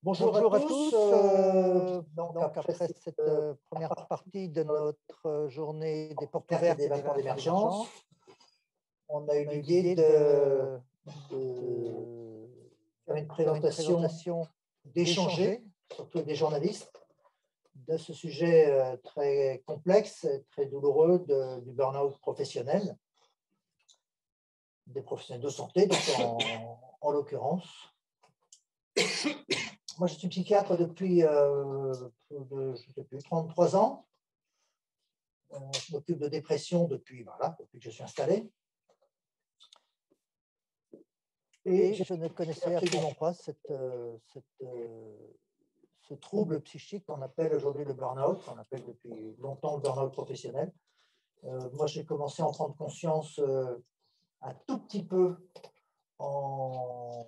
Bonjour à tous. Donc, après cette première partie de notre journée des portes ouvertes et des vapeurs d'émergence, on a eu l'idée de faire une présentation, d'échanger, surtout avec des journalistes, de ce sujet très complexe et très douloureux du burn-out professionnel, des professionnels de santé, donc en l'occurrence. Moi, je suis psychiatre depuis, je sais plus, 33 ans. Je m'occupe de dépression depuis que je suis installé. Et je ne connaissais absolument pas ce trouble psychique qu'on appelle aujourd'hui le burn-out, qu'on appelle depuis longtemps le burn-out professionnel. Moi, j'ai commencé à en prendre conscience un tout petit peu en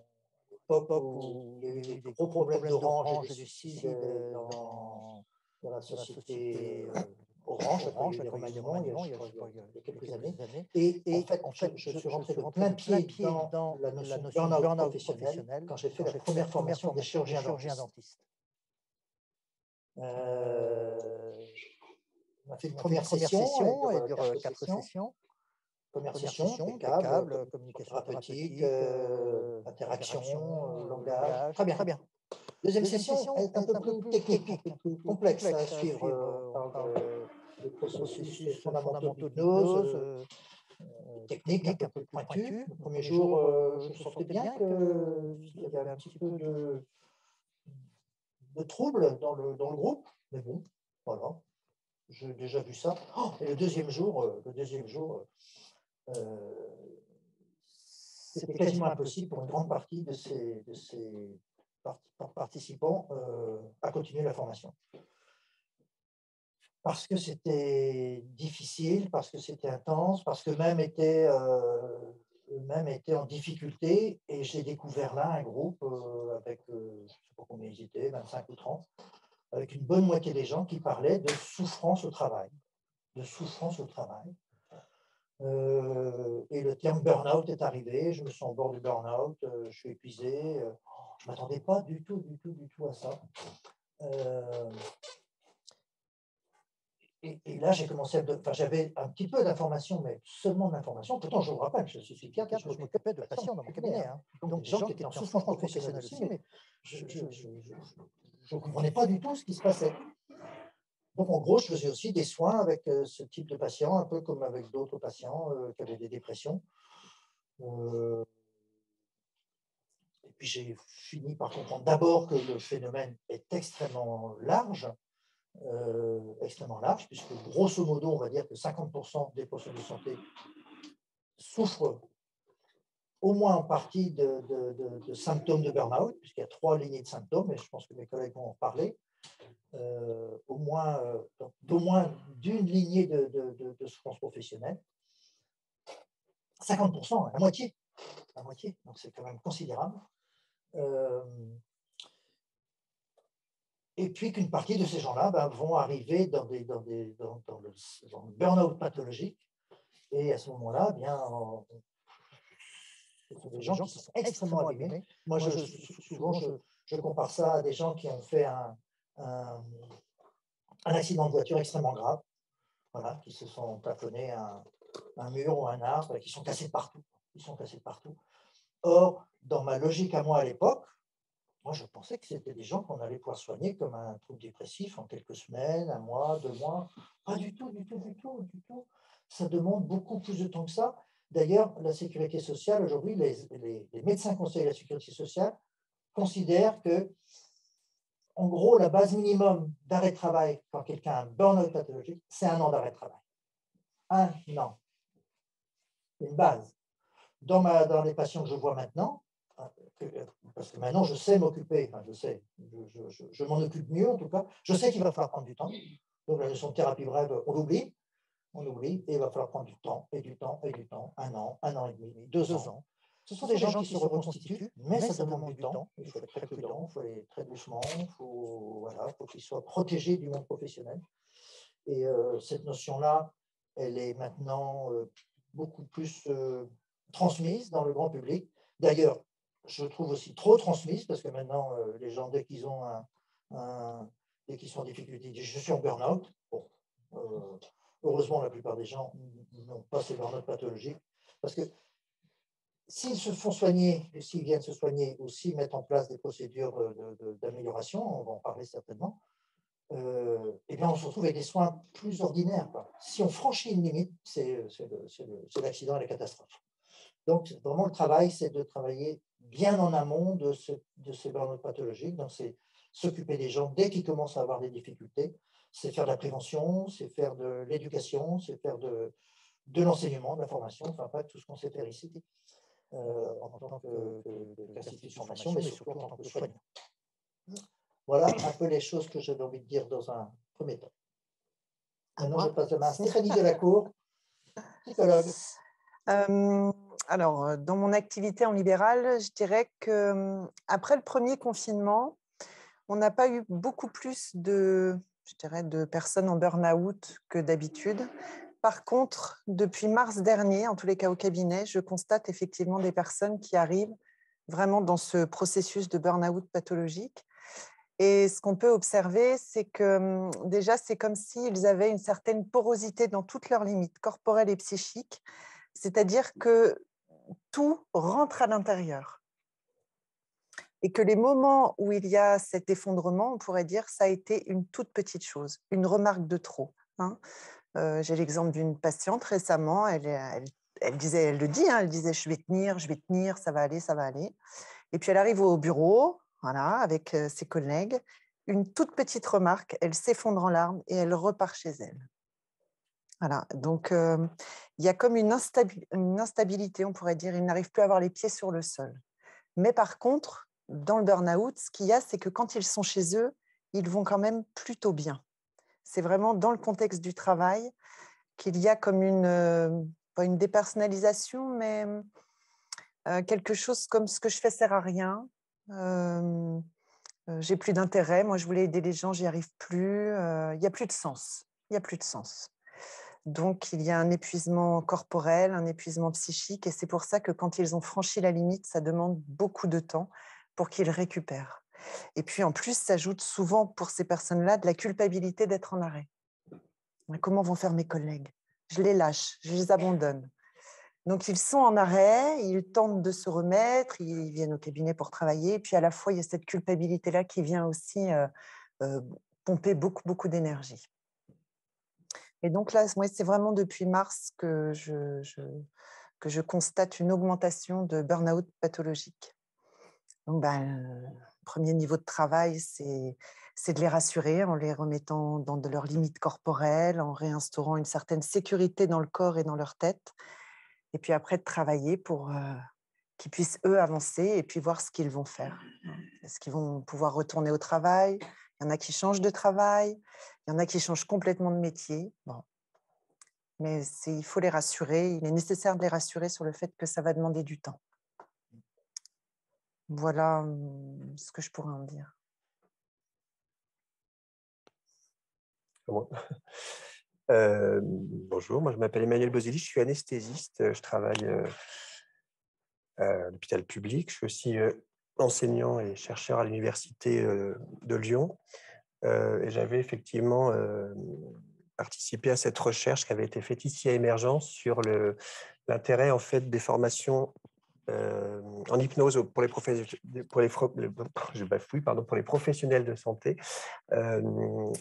époque où il y a eu des gros problèmes d'Orange et du suicide dans la société Orange. Il y a eu des remaniements il y a quelques années. Et en fait, je suis rentré de plein pied dans la notion de burn-out professionnel quand j'ai fait la première formation des chirurgiens dentistes. On a fait une première session, elle dure 4 sessions. Première session, impeccable, communication thérapeutique, interaction, langage, très bien. Deuxième session est un peu plus technique, un peu plus complexe à suivre. On parle des processus fondamentaux d'hypnose, technique, un peu plus pointu. Le premier jour, je sentais bien qu'il y avait un petit peu de trouble dans le groupe, mais bon, voilà, j'ai déjà vu ça. Et le deuxième jour, c'était quasiment impossible pour une grande partie de ces participants à continuer la formation. Parce que c'était difficile, parce que c'était intense, parce qu'eux-mêmes étaient en difficulté. Et j'ai découvert là un groupe avec, je ne sais pas combien ils étaient, 25 ou 30, avec une bonne moitié des gens qui parlaient de souffrance au travail. Et le terme burn-out est arrivé, je me sens au bord du burn-out, je suis épuisé, je ne m'attendais pas du tout à ça. Et là, j'ai commencé j'avais un petit peu d'informations, mais seulement de l'information. Pourtant, je vous rappelle, je suis psychiatre, je m'occupais de patients dans mon cabinet. Donc, des gens qui étaient en souffrance professionnelle aussi, mais je ne comprenais pas du tout ce qui se passait. Donc, en gros, je faisais aussi des soins avec ce type de patients, un peu comme avec d'autres patients qui avaient des dépressions. Et puis, j'ai fini par comprendre d'abord que le phénomène est extrêmement large, puisque grosso modo, on va dire que 50% des professionnels de santé souffrent au moins en partie de symptômes de burn-out, puisqu'il y a 3 lignées de symptômes, et je pense que mes collègues vont en parler. D'au moins d'une lignée de souffrance professionnelle. 50%, la moitié, donc c'est quand même considérable. Et puis qu'une partie de ces gens-là vont arriver dans le burn-out pathologique, et à ce moment-là, ce sont des gens qui sont extrêmement abîmés. Moi, souvent, je compare ça à des gens qui ont fait un accident de voiture extrêmement grave, voilà, qui se sont plafonnés à un mur ou un arbre et qui sont cassés partout. Or, dans ma logique à moi à l'époque, moi je pensais que c'était des gens qu'on allait pouvoir soigner comme un trouble dépressif en quelques semaines, 1 mois, 2 mois. Pas du tout. Ça demande beaucoup plus de temps que ça. D'ailleurs, la sécurité sociale, aujourd'hui, les médecins conseillers de la sécurité sociale considèrent que, en gros, la base minimum d'arrêt de travail quand quelqu'un a un burn-out pathologique, c'est 1 an d'arrêt de travail. 1 an. Une base. Dans les patients que je vois maintenant, parce que maintenant je sais m'occuper, je m'en occupe mieux en tout cas, je sais qu'il va falloir prendre du temps. Donc la notion de thérapie brève, on l'oublie, et il va falloir prendre du temps, 1 an, 1 an et demi, 2 ans. Ce sont des gens qui se reconstituent, mais ça demande du temps. Il faut être très prudent, il faut aller très doucement, il faut qu'ils soient protégés du monde professionnel. Et cette notion-là, elle est maintenant beaucoup plus transmise dans le grand public. D'ailleurs, je trouve aussi trop transmise, parce que maintenant, les gens, dès qu'ils sont en difficulté, ils disent: «Je suis en burn-out». Bon, heureusement, la plupart des gens n'ont pas ces burn-out pathologiques, parce que s'ils se font soigner, et s'ils viennent se soigner, ou s'ils mettent en place des procédures d'amélioration, on va en parler certainement, eh bien, on se retrouve avec des soins plus ordinaires, quoi. Si on franchit une limite, c'est l'accident et la catastrophe. Donc, vraiment, le travail, c'est de travailler bien en amont de ces burn-out pathologiques. Donc, c'est s'occuper des gens dès qu'ils commencent à avoir des difficultés. C'est faire de la prévention, c'est faire de l'éducation, c'est faire de l'enseignement, de la formation, enfin, pas tout ce qu'on sait faire ici, en tant qu'institution de formation, mais surtout en tant que soignant. Voilà un peu les choses que j'avais envie de dire dans un premier temps. Maintenant, je passe la main à Stéphanie Delacour, psychologue. Alors, dans mon activité en libéral, je dirais que après le premier confinement, on n'a pas eu beaucoup plus je dirais, de personnes en burn-out que d'habitude. Par contre, depuis mars dernier, en tous les cas au cabinet, je constate effectivement des personnes qui arrivent vraiment dans ce processus de burn-out pathologique. Et ce qu'on peut observer, c'est que déjà, c'est comme s'ils avaient une certaine porosité dans toutes leurs limites corporelles et psychiques, c'est-à-dire que tout rentre à l'intérieur. Et que les moments où il y a cet effondrement, on pourrait dire, ça a été une toute petite chose, une remarque de trop. Hein. J'ai l'exemple d'une patiente récemment, elle disait, elle le dit, hein, elle disait je vais tenir, ça va aller, ça va aller. Et puis elle arrive au bureau, voilà, avec ses collègues, une toute petite remarque, elle s'effondre en larmes et elle repart chez elle. Voilà, donc il y a comme une instabilité, on pourrait dire, ils n'arrivent plus à avoir les pieds sur le sol. Mais par contre, dans le burn-out, ce qu'il y a, c'est que quand ils sont chez eux, ils vont quand même plutôt bien. C'est vraiment dans le contexte du travail qu'il y a comme pas une dépersonnalisation, mais quelque chose comme ce que je fais sert à rien. J'ai plus d'intérêt. Moi, je voulais aider les gens, j'y arrive plus. Il n'y a plus de sens. Il n'y a plus de sens. Donc, il y a un épuisement corporel, un épuisement psychique, et c'est pour ça que quand ils ont franchi la limite, ça demande beaucoup de temps pour qu'ils récupèrent. Et puis, en plus, s'ajoute souvent pour ces personnes-là de la culpabilité d'être en arrêt. Comment vont faire mes collègues? Je les lâche, je les abandonne. Donc, ils sont en arrêt, ils tentent de se remettre, ils viennent au cabinet pour travailler, et puis à la fois, il y a cette culpabilité-là qui vient aussi pomper beaucoup, beaucoup d'énergie. Et donc là, moi, c'est vraiment depuis mars que je constate une augmentation de burn-out pathologique. Donc, le premier niveau de travail, c'est de les rassurer en les remettant dans de leurs limites corporelles, en réinstaurant une certaine sécurité dans le corps et dans leur tête. Et puis après, de travailler pour qu'ils puissent, eux, avancer et puis voir ce qu'ils vont faire. Est-ce qu'ils vont pouvoir retourner au travail? Il y en a qui changent de travail, il y en a qui changent complètement de métier. Bon. Mais il faut les rassurer, il est nécessaire de les rassurer sur le fait que ça va demander du temps. Voilà ce que je pourrais en dire. Bonjour, moi je m'appelle Emmanuel Bozili, je suis anesthésiste, je travaille à l'hôpital public, je suis aussi enseignant et chercheur à l'université de Lyon, et j'avais effectivement participé à cette recherche qui avait été faite ici à Émergence sur l'intérêt en fait des formations en hypnose pour les professionnels de santé.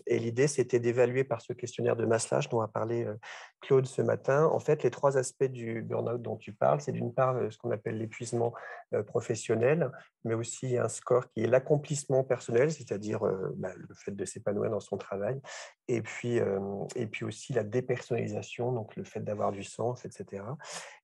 Et l'idée, c'était d'évaluer par ce questionnaire de Maslach dont a parlé Claude ce matin. En fait, les trois aspects du burn-out dont tu parles, c'est d'une part ce qu'on appelle l'épuisement professionnel, mais aussi un score qui est l'accomplissement personnel, c'est-à-dire le fait de s'épanouir dans son travail, et puis aussi la dépersonnalisation, donc le fait d'avoir du sens, etc.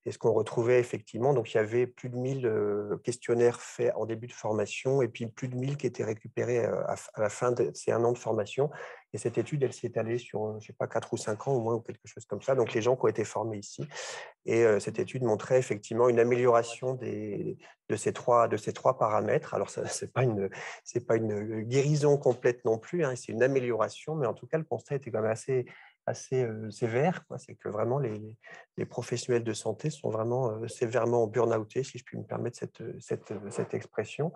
Et ce qu'on retrouvait effectivement, donc il y avait plus de 1000 questionnaires faits en début de formation et puis plus de 1000 qui étaient récupérés à la fin de ces 1 an de formation. Et cette étude, elle s'est étalée sur, je ne sais pas, 4 ou 5 ans au moins ou quelque chose comme ça. Donc les gens qui ont été formés ici. Et cette étude montrait effectivement une amélioration de ces trois paramètres. Alors, ce n'est pas une guérison complète non plus, hein, c'est une amélioration, mais en tout cas, le constat était quand même assez sévère, quoi. C'est que vraiment les professionnels de santé sont vraiment sévèrement burn-outés, si je puis me permettre cette expression.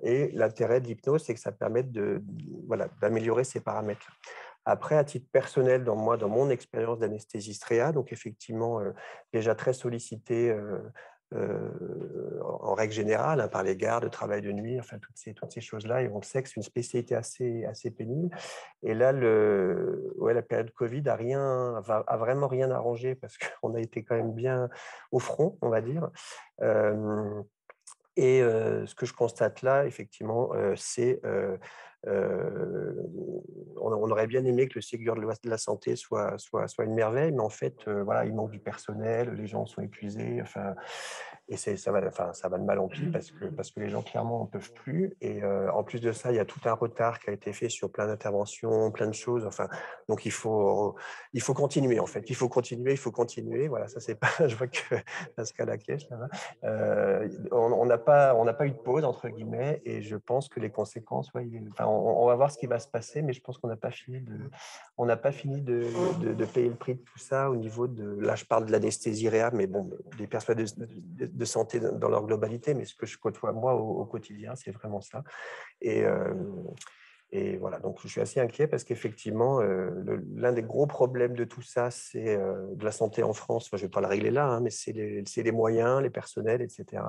Et l'intérêt de l'hypnose, c'est que ça permet voilà, d'améliorer ces paramètres. Après, à titre personnel, dans mon expérience d'anesthésiste réa, donc effectivement, déjà très sollicité en règle générale, hein, par les gardes, le travail de nuit, enfin toutes ces choses-là, et on le sait que c'est une spécialité assez pénible. Et là, la période Covid a vraiment rien arrangé parce qu'on a été quand même bien au front, on va dire. Et ce que je constate là, effectivement, c'est on aurait bien aimé que le Ségur de la santé soit une merveille, mais en fait, voilà, il manque du personnel, les gens sont épuisés, enfin, et ça va de mal en pis parce que les gens clairement n'en peuvent plus. Et en plus de ça, il y a tout un retard qui a été fait sur plein d'interventions, plein de choses. Enfin, donc il faut continuer en fait. Il faut continuer. Voilà, ça c'est pas. Je vois que Pascal Akèche là. On n'a pas eu de pause entre guillemets, et je pense que les conséquences, ouais, on va voir ce qui va se passer, mais je pense qu'on n'a pas fini de payer le prix de tout ça au niveau de. Là, je parle de l'anesthésie réa, mais bon, des personnels de santé dans leur globalité, mais ce que je côtoie moi au quotidien, c'est vraiment ça. Et voilà, donc je suis assez inquiet parce qu'effectivement, l'un des gros problèmes de tout ça, c'est de la santé en France. Enfin, je ne vais pas la régler là, hein, mais c'est les moyens, les personnels, etc.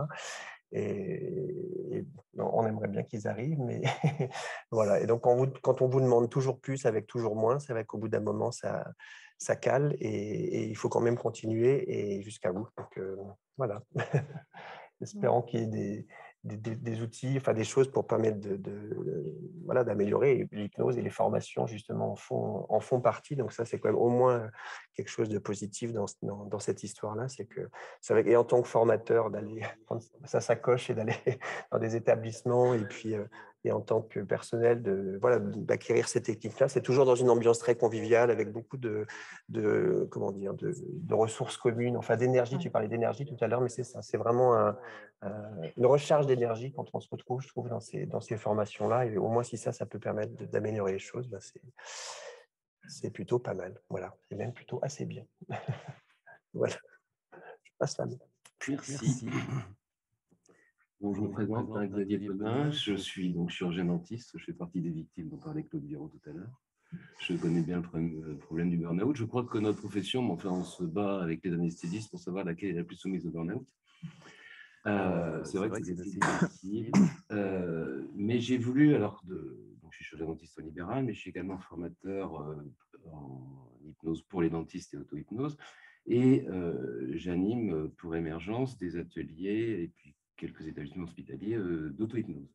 Et on aimerait bien qu'ils arrivent, mais voilà. Et donc, quand on vous demande toujours plus avec toujours moins, c'est vrai qu'au bout d'un moment, ça cale et il faut quand même continuer et jusqu'à bout. Donc, voilà. Espérons qu'il y ait des outils, enfin des choses pour permettre voilà, d'améliorer. L'hypnose et les formations, justement, en font partie. Donc ça, c'est quand même au moins quelque chose de positif dans cette histoire-là. C'est que, et en tant que formateur, d'aller prendre sa sacoche et d'aller dans des établissements, et puis et en tant que personnel, voilà, d'acquérir ces techniques-là, c'est toujours dans une ambiance très conviviale, avec beaucoup de ressources communes, enfin d'énergie. Tu parlais d'énergie tout à l'heure, mais c'est ça, c'est vraiment une recharge d'énergie quand on se retrouve, je trouve, dans ces formations-là. Et au moins, si ça peut permettre d'améliorer les choses, ben c'est plutôt pas mal. Voilà, c'est même plutôt assez bien. Voilà, je passe la main. Merci. Bon, je me présente, Xavier Pelin, je suis donc chirurgien dentiste, je fais partie des victimes dont parlait Claude Viron tout à l'heure. Je connais bien le problème du burn-out. Je crois que notre profession, on se bat avec les anesthésistes pour savoir laquelle est la plus soumise au burn-out. C'est vrai que c'est assez difficile. Mais j'ai voulu, donc je suis chirurgien dentiste en libéral, mais je suis également formateur en hypnose pour les dentistes et auto-hypnose. Et j'anime pour Émergence des ateliers et puis quelques établissements hospitaliers d'auto-hypnose.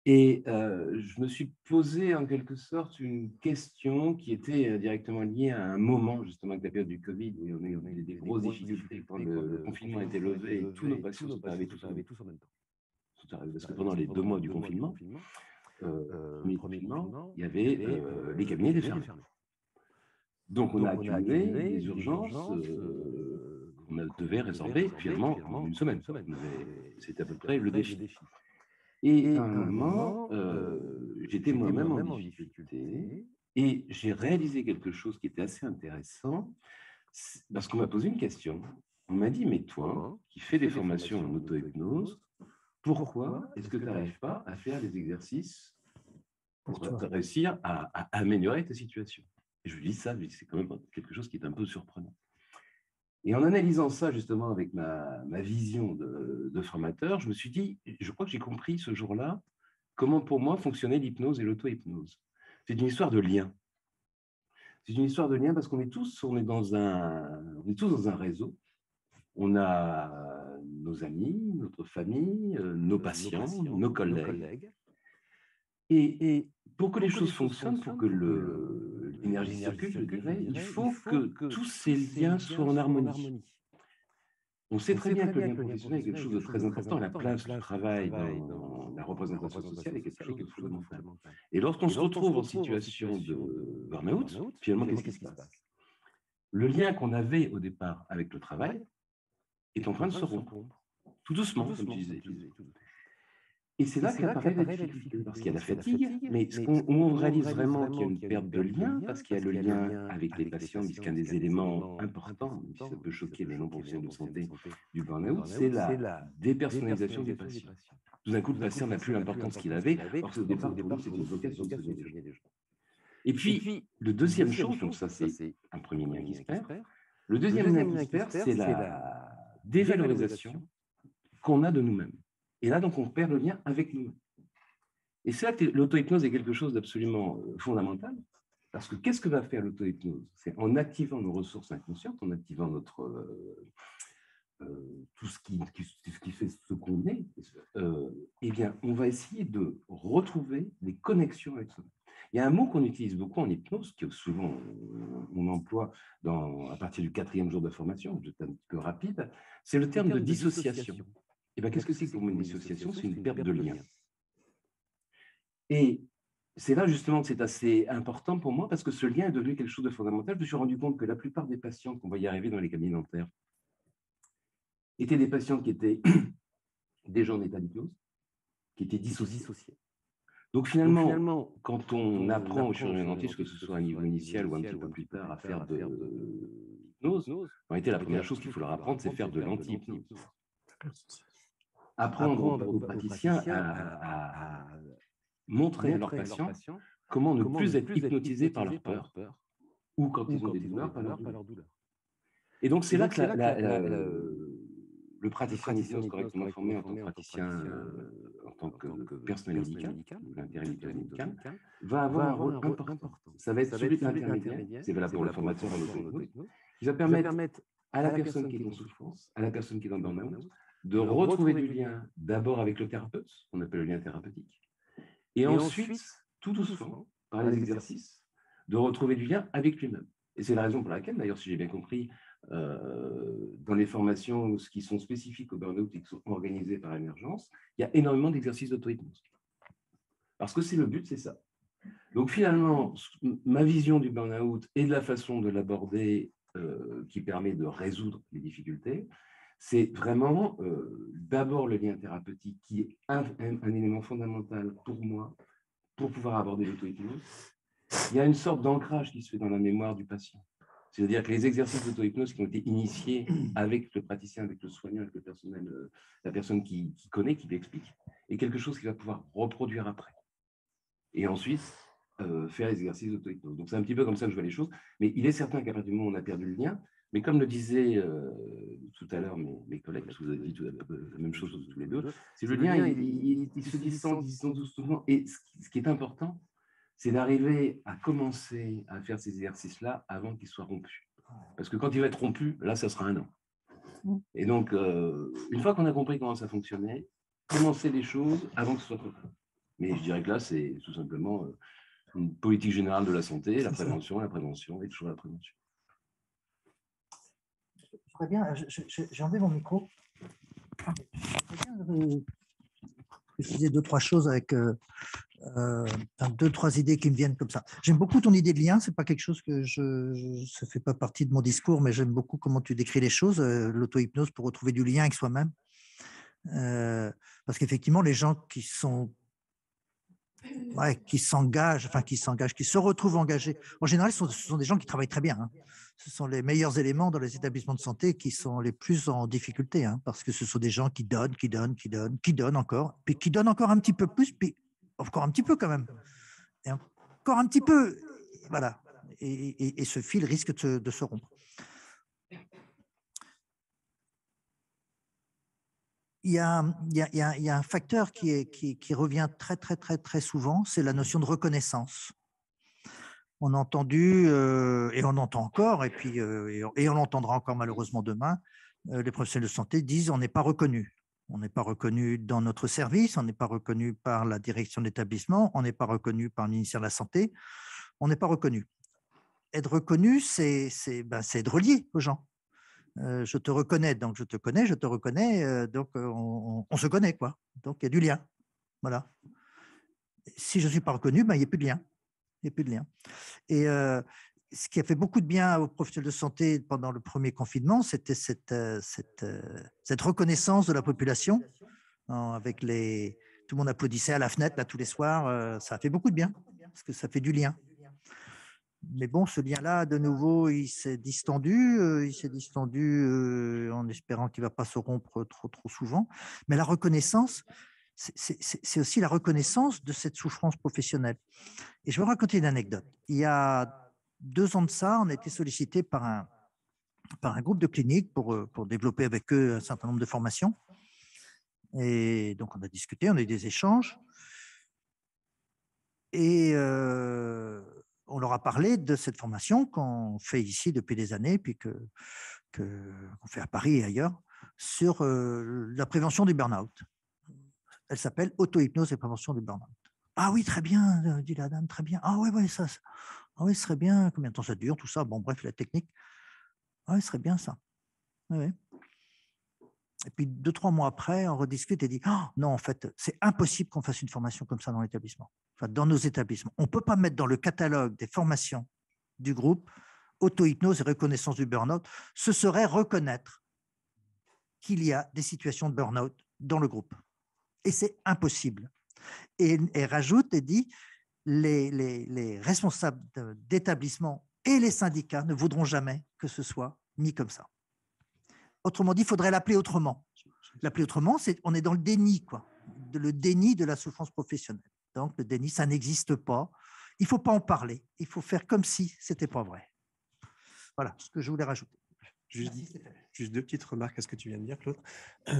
Et je me suis posé en quelque sorte une question qui était directement liée à un moment, justement, avec la période du Covid, où on a eu des grosses difficultés quand le confinement a été levé et tous nos patients sont arrivés tous en même temps. Parce que pendant les 2 mois du confinement, premier confinement, il y avait les cabinets étaient fermés. Donc on a accumulé des urgences qu'on devait résorber finalement en une semaine. C'était à peu près le défi. Et à un moment, j'étais moi-même en difficulté et j'ai réalisé quelque chose qui était assez intéressant parce qu'on m'a posé une question. On m'a dit, mais toi, qui fais des formations en auto-hypnose, pourquoi est-ce que tu n'arrives pas à faire des exercices pour réussir à améliorer ta situation? Et je lui dis ça, c'est quand même quelque chose qui est un peu surprenant. Et en analysant ça justement avec ma vision de formateur, je me suis dit, je crois que j'ai compris ce jour-là comment pour moi fonctionnait l'hypnose et l'auto-hypnose. C'est une histoire de lien. C'est une histoire de lien parce qu'on est tous dans un réseau. On a nos amis, notre famille, nos patients, nos collègues. Et pour que les choses fonctionnent, pour que l'énergie circule, je dirais, il faut que tous ces liens soient en harmonie. On sait très bien que le lien professionnel est quelque chose de très important. La place du travail dans la représentation sociale est quelque chose de fondamental. Et lorsqu'on se retrouve en situation de burn-out, finalement, qu'est-ce qui se passe? Le lien qu'on avait au départ avec le travail est en train de se rompre. Tout doucement, comme tu disais. Et c'est là qu'apparaît la difficulté, parce qu'il y a la fatigue, mais où on réalise vraiment qu'il y a une perte de lien, parce qu'il y a le lien avec les patients, puisqu'un des éléments importants, même si ça peut choquer les non-professionnels de santé du burn-out, c'est la dépersonnalisation du patient. Tout d'un coup, le patient n'a plus l'importance qu'il avait, parce qu'au départ, pour lui, c'était une vocation de sauver des gens. Et puis, le deuxième chose, donc ça c'est un premier lien qui se perd, le deuxième lien qui se perd, c'est la dévalorisation qu'on a de nous-mêmes. Et là, donc, on perd le lien avec nous-mêmes. Et c'est là que l'auto-hypnose est quelque chose d'absolument fondamental, parce que qu'est-ce que va faire l'auto-hypnose? C'est en activant nos ressources inconscientes, en activant notre, tout ce qui fait ce qu'on est, eh bien, on va essayer de retrouver des connexions avec soi. Il y a un mot qu'on utilise beaucoup en hypnose, que souvent on emploie à partir du 4e jour de formation, je suis un petit peu rapide, c'est le terme de dissociation. Et bien, qu'est-ce que c'est que pour moi une dissociation? C'est une perte de lien. Et c'est là justement que c'est assez important pour moi, parce que ce lien est devenu quelque chose de fondamental. Je me suis rendu compte que la plupart des patients qu'on va y arriver dans les cabinets dentaires étaient des patients qui étaient déjà en état d'hypnose, qui étaient dissociés. Donc finalement, quand on apprend aux chirurgiens dentistes, que ce soit à un niveau initial ou un petit peu plus tard, à faire de l'hypnose, en réalité, la première chose qu'il faut leur apprendre, c'est faire de l'anti-hypnose. Apprendre aux praticiens à montrer à leurs patients comment ne plus être hypnotisés par leur peur, ou quand ils ont des douleurs, par leur douleur. Et donc, c'est là que le praticien d'hypnose correctement formé en tant que praticien, en tant que personnel médical, ou l'intérêt médical, va avoir un rôle important. Ça va être celui de l'intermédiaire, c'est valable pour le formateur en auto-hypnose, qui va permettre à la personne qui est en souffrance, à la personne qui est dans le burn-out, de retrouver du lien d'abord avec le thérapeute, qu'on appelle le lien thérapeutique, et ensuite, tout doucement, par les exercices, de retrouver du lien avec lui-même. Et c'est la raison pour laquelle, d'ailleurs, si j'ai bien compris, dans les formations qui sont spécifiques au burn-out et qui sont organisées par Émergence, il y a énormément d'exercices d'auto-hypnose. Parce que c'est le but, c'est ça. Donc finalement, ma vision du burn-out et de la façon de l'aborder qui permet de résoudre les difficultés, c'est vraiment d'abord le lien thérapeutique qui est un élément fondamental pour moi pour pouvoir aborder l'auto-hypnose. Il y a une sorte d'ancrage qui se fait dans la mémoire du patient. C'est-à-dire que les exercices d'auto-hypnose qui ont été initiés avec le praticien, avec le soignant, avec le personnel, la personne qui connaît, qui lui explique, est quelque chose qu'il va pouvoir reproduire après. Et ensuite, faire les exercices d'auto-hypnose. Donc c'est un petit peu comme ça que je vois les choses. Mais il est certain qu'à partir du moment où on a perdu le lien, mais comme le disaient tout à l'heure mes collègues, parce que vous avez dit la même chose tous les deux, c'est le lien, il se distend doucement. Et ce qui est important, c'est d'arriver à commencer à faire ces exercices-là avant qu'ils soient rompus. Parce que quand il va être rompu, là, ça sera un an. Et donc, une fois qu'on a compris comment ça fonctionnait, commencer les choses avant que ce soit trop tard. Mais je dirais que là, c'est tout simplement une politique générale de la santé, la prévention et toujours la prévention. Très bien, j'ai enlevé mon micro. Je disais 2-3 choses avec 2-3 idées qui me viennent comme ça. J'aime beaucoup ton idée de lien, c'est pas quelque chose que ça fait pas partie de mon discours, mais j'aime beaucoup comment tu décris les choses, l'auto-hypnose pour retrouver du lien avec soi-même. Parce qu'effectivement, les gens qui s'engagent, qui se retrouvent engagés, en général, ce sont des gens qui travaillent très bien. Hein. Ce sont les meilleurs éléments dans les établissements de santé qui sont les plus en difficulté, hein, parce que ce sont des gens qui donnent encore, puis qui donnent encore un petit peu plus, puis encore un petit peu quand même, et encore un petit peu, voilà. Et ce fil risque de se rompre. Il y a un facteur qui revient très souvent, c'est la notion de reconnaissance. On a entendu, et on entend encore, et on l'entendra encore malheureusement demain, les professionnels de santé disent on n'est pas reconnu. On n'est pas reconnu dans notre service, on n'est pas reconnu par la direction de l'établissement, on n'est pas reconnu par le ministère de la Santé, on n'est pas reconnu. Être reconnu, c'est être relié aux gens. Je te reconnais, donc je te connais, je te reconnais, donc on se connaît, quoi. Donc il y a du lien. Voilà. Si je ne suis pas reconnu, il n'y a plus de lien. Il n'y a plus de lien. Et ce qui a fait beaucoup de bien aux professionnels de santé pendant le premier confinement, c'était cette reconnaissance de la population avec les Tout le monde applaudissait à la fenêtre, là, tous les soirs. Ça a fait beaucoup de bien, parce que ça fait du lien. Mais bon, ce lien-là, de nouveau, il s'est distendu. En espérant qu'il ne va pas se rompre trop souvent. Mais la reconnaissance, c'est aussi la reconnaissance de cette souffrance professionnelle. Et je vais raconter une anecdote. Il y a 2 ans de ça, on a été sollicité par un groupe de cliniques pour développer avec eux un certain nombre de formations. Et donc, on a discuté, on a eu des échanges. Et on leur a parlé de cette formation qu'on fait ici depuis des années, puis qu'on fait à Paris et ailleurs, sur la prévention du burn-out. Elle s'appelle auto-hypnose et prévention du burn-out. Ah oui, très bien, dit la dame, très bien. Ah oui, ça, ah oui, ce serait bien. Combien de temps ça dure, tout ça? Bon, bref, la technique. Ah oui, ce serait bien ça. Oui. Et puis 2-3 mois après, on rediscute et dit non, en fait, c'est impossible qu'on fasse une formation comme ça dans l'établissement, enfin, dans nos établissements. On ne peut pas mettre dans le catalogue des formations du groupe auto-hypnose et reconnaissance du burn-out. Ce serait reconnaître qu'il y a des situations de burn-out dans le groupe. Et c'est impossible. Et rajoute et dit les responsables d'établissement et les syndicats ne voudront jamais que ce soit mis comme ça. Autrement dit, il faudrait l'appeler autrement. L'appeler autrement, on est dans le déni, quoi. Le déni de la souffrance professionnelle. Donc, le déni, ça n'existe pas. Il ne faut pas en parler. Il faut faire comme si ce n'était pas vrai. Voilà ce que je voulais rajouter. Juste 2 petites remarques à ce que tu viens de dire, Claude.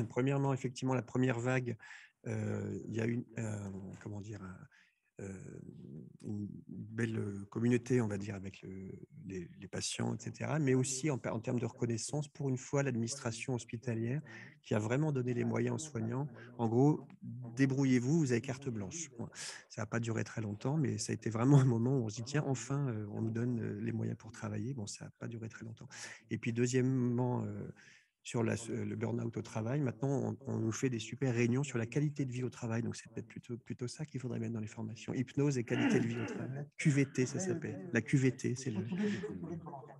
Premièrement, effectivement, la première vague, il y a une, comment dire, une belle communauté, on va dire, avec les patients, etc., mais aussi en termes de reconnaissance, pour une fois, l'administration hospitalière qui a vraiment donné les moyens aux soignants. En gros, débrouillez-vous, vous avez carte blanche. Bon, ça n'a pas duré très longtemps, mais ça a été vraiment un moment où on se dit, tiens, enfin, on nous donne les moyens pour travailler. Bon, ça n'a pas duré très longtemps. Et puis, deuxièmement, sur le burn-out au travail. Maintenant, on nous fait des super réunions sur la qualité de vie au travail. Donc, c'est peut-être plutôt ça qu'il faudrait mettre dans les formations. Hypnose et qualité de vie au travail. QVT, ça s'appelle. La QVT, c'est le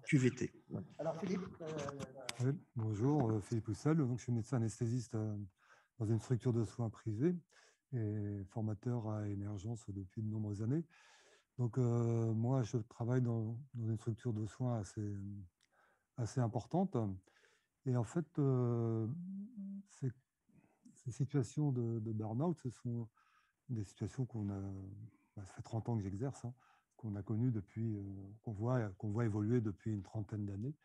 QVT. Ouais. Alors, Philippe Oui, bonjour, Philippe Houssel. Donc, je suis médecin anesthésiste dans une structure de soins privée et formateur à émergence depuis de nombreuses années. Donc, moi, je travaille dans une structure de soins assez importante. Et en fait, ces situations de burn-out, ce sont des situations ça fait 30 ans que j'exerce, qu'on a connues depuis, qu'on voit évoluer depuis une trentaine d'années.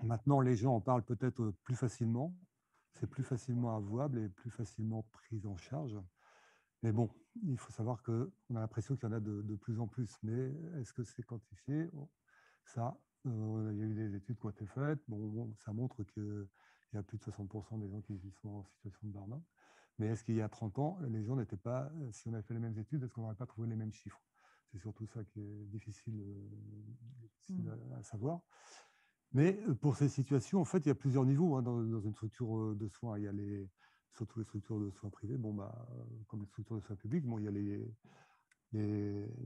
Maintenant, les gens en parlent peut-être plus facilement, c'est plus facilement avouable et plus facilement pris en charge. Mais bon, il faut savoir qu'on a l'impression qu'il y en a de plus en plus. Mais est-ce que c'est quantifié? Ça, il y a eu des études qui ont été faites. Bon, ça montre qu'il y a plus de 60% des gens qui sont en situation de burn-out. Mais est-ce qu'il y a 30 ans, les gens n'étaient pas, si on avait fait les mêmes études, est-ce qu'on n'aurait pas trouvé les mêmes chiffres? C'est surtout ça qui est difficile à savoir. Mais pour ces situations, en fait, il y a plusieurs niveaux dans une structure de soins. Il y a surtout les structures de soins privées, comme les structures de soins publics, il y a les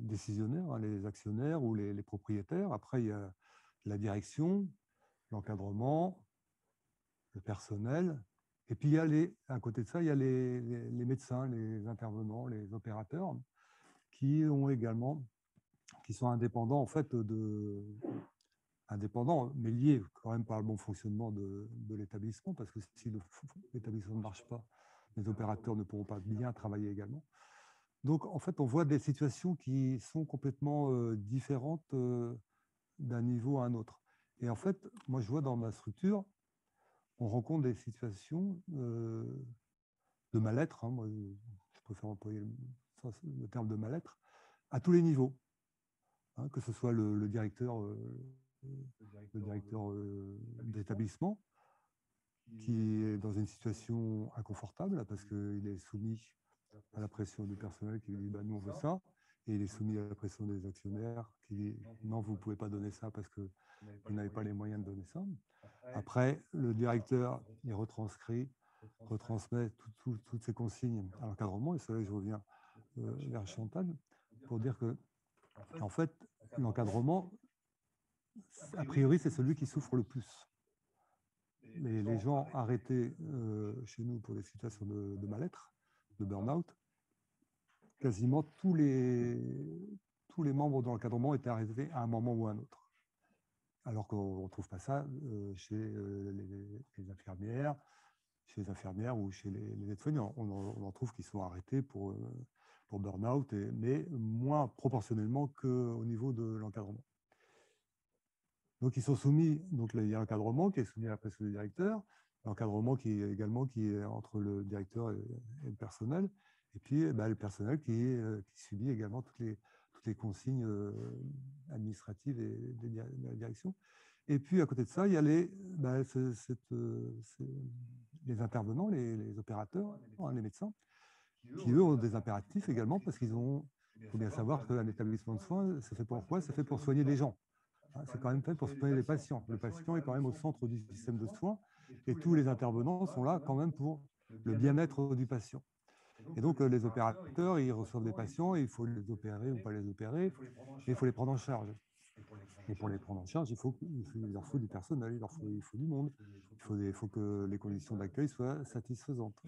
décisionnaires, les actionnaires ou les propriétaires. Après, il y a la direction, l'encadrement, le personnel. Et puis, à côté de ça, il y a les médecins, les intervenants, les opérateurs, qui sont indépendants, en fait, indépendants, mais liés quand même par le bon fonctionnement de l'établissement, parce que si l'établissement ne marche pas, les opérateurs ne pourront pas bien travailler également. Donc, en fait, on voit des situations qui sont complètement différentes d'un niveau à un autre. Et en fait, moi, je vois dans ma structure, on rencontre des situations de mal-être, moi, je préfère employer le terme de mal-être, à tous les niveaux, que ce soit le directeur d'établissement qui est dans une situation inconfortable parce qu'il est soumis à la pression du personnel qui lui dit nous on veut ça, et il est soumis à la pression des actionnaires qui dit non, vous ne pouvez pas donner ça parce que vous n'avez pas les moyens de donner ça. Après, le directeur il retransmet toutes ces consignes à l'encadrement, et c'est là que je reviens vers Chantal pour dire que en fait l'encadrement, a priori, c'est celui qui souffre le plus. Les gens arrêtés chez nous pour des situations de mal-être, de burn-out, quasiment tous les membres de l'encadrement étaient arrêtés à un moment ou à un autre. Alors qu'on ne trouve pas ça chez les infirmières, ou chez les aides-soignants. On en trouve qui sont arrêtés pour burn-out, mais moins proportionnellement qu'au niveau de l'encadrement. Donc, ils sont soumis, donc il y a l'encadrement qui est soumis à la pression du directeur, l'encadrement qui est entre le directeur et le personnel, et puis le personnel qui subit également toutes les consignes administratives et de la direction. Et puis, à côté de ça, il y a les intervenants, les opérateurs, les médecins, qui, eux, ont des impératifs également, parce qu'il faut bien savoir qu'un établissement de soins, ça fait pour quoi? Ça fait pour soigner les gens. C'est quand même fait pour soigner les patients. Le patient est quand même au centre du système de soins, et tous les intervenants sont là quand même pour le bien-être du patient. Et donc, les opérateurs, ils reçoivent des patients, et il faut les opérer ou pas les opérer, et il faut les prendre en charge. Et pour les prendre en charge, il leur faut du personnel, il faut du monde, il faut que les conditions d'accueil soient satisfaisantes.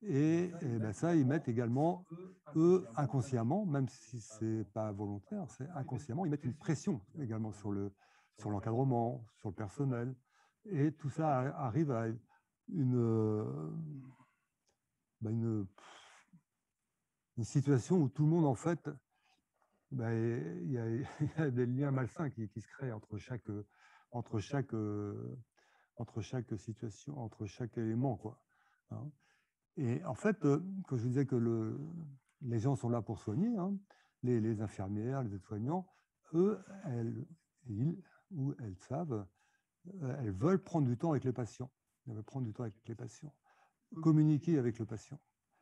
Et ça, ils mettent également, eux, inconsciemment, même si ce n'est pas volontaire, c'est inconsciemment, ils mettent une pression également sur l'encadrement, sur le personnel. Et tout ça arrive à une situation où tout le monde, en fait, il y a des liens malsains qui se créent entre chaque situation, entre chaque élément, quoi. Hein. Et en fait, quand je disais que les gens sont là pour soigner, hein, les infirmières, les aides-soignants, eux, ils ou elles savent, elles veulent prendre du temps avec les patients. Elles veulent prendre du temps avec les patients, communiquer avec le patient.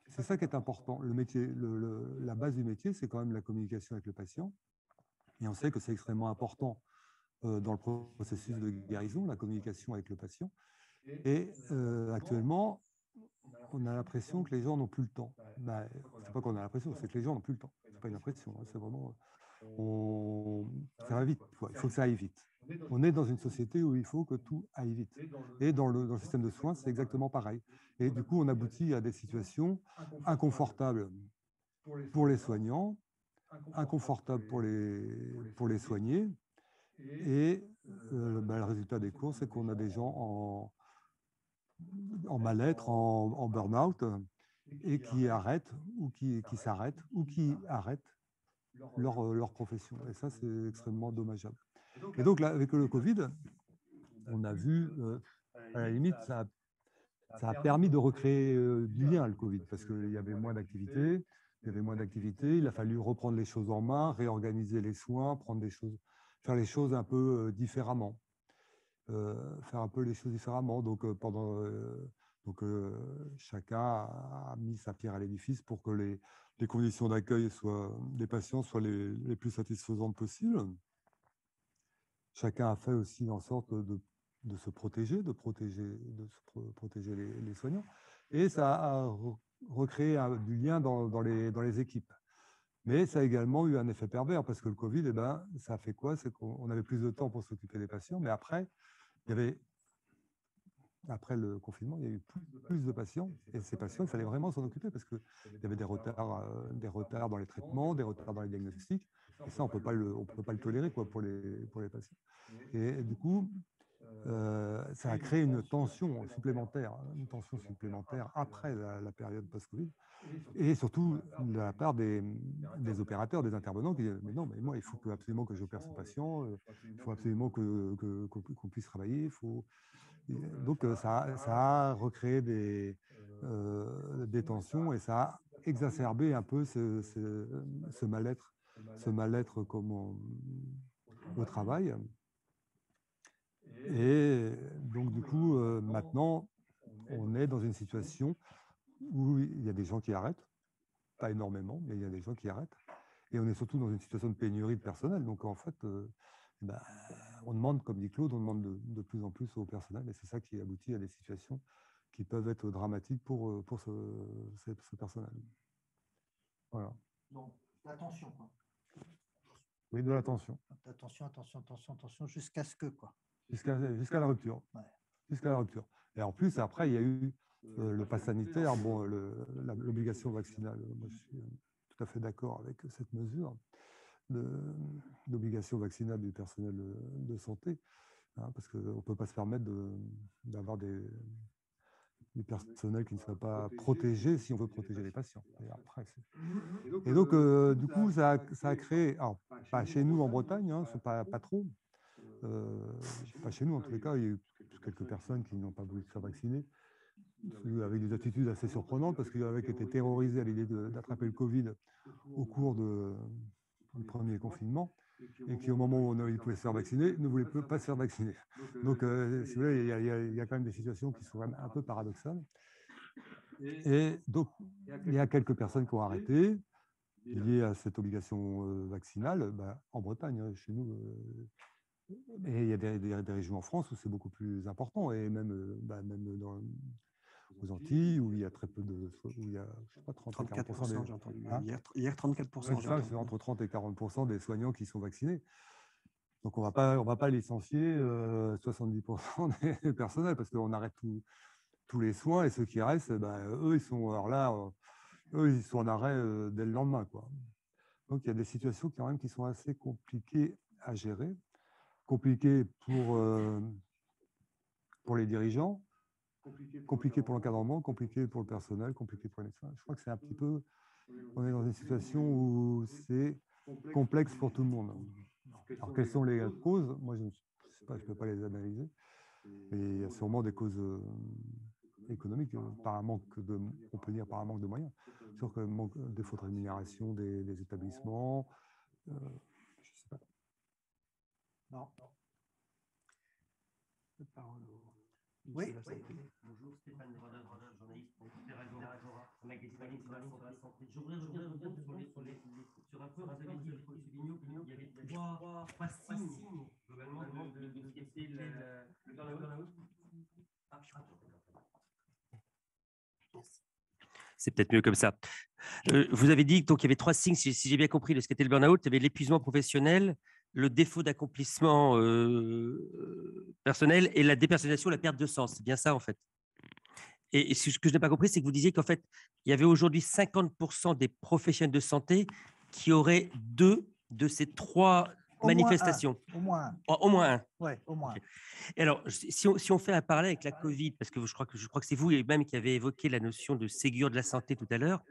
C'est ça qui est important. Le métier, la base du métier, c'est quand même la communication avec le patient. Et on sait que c'est extrêmement important dans le processus de guérison, la communication avec le patient. Et actuellement, on a l'impression que les gens n'ont plus le temps. C'est pas qu'on a l'impression, c'est que les gens n'ont plus le temps. C'est pas une impression, hein, c'est vraiment... ça va vite, il faut que ça aille vite. On est dans une société où il faut que tout aille vite. Et dans le système de soins, c'est exactement pareil. Et du coup, on aboutit à des situations inconfortables pour les soignants, inconfortables pour les soignés. Et le résultat des courses, c'est qu'on a des gens en mal-être, en burn-out, et qui arrêtent ou qui s'arrêtent ou qui arrêtent leur profession. Et ça, c'est extrêmement dommageable. Et donc, là, avec le Covid, on a vu, à la limite, ça a permis de recréer du lien, le Covid, parce qu'il y avait moins d'activités. Il a fallu reprendre les choses en main, réorganiser les soins, faire les choses un peu différemment. Donc, chacun a mis sa pierre à l'édifice pour que les conditions d'accueil des patients soient les plus satisfaisantes possibles. Chacun a fait aussi en sorte de se protéger, les soignants. Et ça a recréé du lien dans les équipes. Mais ça a également eu un effet pervers, parce que le Covid, ça a fait quoi? C'est qu'on avait plus de temps pour s'occuper des patients, mais après le confinement, il y a eu plus de patients, et ces patients, il fallait vraiment s'en occuper, parce qu'il y avait des retards dans les traitements, des retards dans les diagnostics, et ça, on ne peut pas le tolérer, quoi, pour les patients. Et du coup, ça a créé une tension supplémentaire après la période post-Covid, et surtout de la part des opérateurs, des intervenants qui disent « Mais non, mais moi, il faut absolument que j'opère ce patient, il faut absolument qu'on puisse travailler, Donc, ça a recréé des tensions, et ça a exacerbé un peu ce mal-être au travail. Et donc, du coup, maintenant, on est dans une situation où il y a des gens qui arrêtent, pas énormément, mais il y a des gens qui arrêtent. Et on est surtout dans une situation de pénurie de personnel. Donc, en fait, on demande, comme dit Claude, on demande de plus en plus au personnel, et c'est ça qui aboutit à des situations qui peuvent être dramatiques pour ce personnel. Voilà. Donc, l'attention, quoi. Oui, de l'attention. Attention, jusqu'à ce que, quoi. Jusqu'à la rupture. Ouais. Jusqu'à la rupture. Et en plus, après, il y a eu Le pass sanitaire, bon, l'obligation vaccinale, moi je suis tout à fait d'accord avec cette mesure d'obligation vaccinale du personnel de santé, hein, parce qu'on ne peut pas se permettre d'avoir des personnels qui ne soient pas protégés si on veut protéger les patients. Et donc, du coup, ça a créé, alors, pas chez nous en Bretagne, hein, pas trop, pas chez nous en tous les cas, il y a eu quelques personnes qui n'ont pas voulu se faire vacciner, avec des attitudes assez surprenantes, parce qu'ils avaient été terrorisés à l'idée d'attraper le Covid au cours du premier confinement, et qui, au moment où ils pouvaient se faire vacciner, ne voulaient pas se faire vacciner. Donc, si vous voulez, il y a quand même des situations qui sont quand même un peu paradoxales. Et donc, il y a quelques personnes qui ont arrêté, liées à cette obligation vaccinale, en Bretagne, hein, chez nous. Et il y a des régions en France où c'est beaucoup plus important, et même aux Antilles, où il y a très peu de... Où il y a, je sais pas, 34%, j'ai entendu. Hein, hier, 34%. Ouais, c'est entre 30 et 40% des soignants qui sont vaccinés. Donc, on va pas licencier 70% des personnels, parce qu'on arrête tous les soins, et ceux qui restent, eux, ils sont... Alors là, eux, ils sont en arrêt dès le lendemain, quoi. Donc, il y a des situations quand même qui sont assez compliquées à gérer, compliquées pour les dirigeants, compliquées pour l'encadrement, compliquées pour le personnel, compliquées pour les médecins. Je crois que c'est un petit peu... On est dans une situation où c'est complexe pour tout le monde. Alors, quelles sont les causes? Moi, je ne sais pas, je ne peux pas les analyser. Et il y a sûrement des causes économiques, par un manque on peut dire par un manque de moyens. Sûr que défaut de rémunération des établissements, je ne sais pas. Non. Oui. Bonjour, Stéphane Rodin, journaliste pour Agora. On a questionné sur la santé. Je voudrais revenir sur un point, vous avez dit, M. Vigneault, qu'il y avait trois signes, globalement, de ce qu'était le burn-out. C'est peut-être mieux comme ça. Vous avez dit donc, qu'il y avait trois signes, si j'ai bien compris, de ce qu'était le burn-out. Il y avait l'épuisement professionnel, le défaut d'accomplissement personnel et la dépersonnalisation, la perte de sens. C'est bien ça, en fait. Et ce que je n'ai pas compris, c'est que vous disiez qu'en fait, il y avait aujourd'hui 50% des professionnels de santé qui auraient deux de ces trois manifestations. Au moins un. Au moins un. Oui, au moins. Okay. Et alors, si on fait un parallèle avec la Covid, parce que je crois que c'est vous même qui avez évoqué la notion de Ségur de la santé tout à l'heure.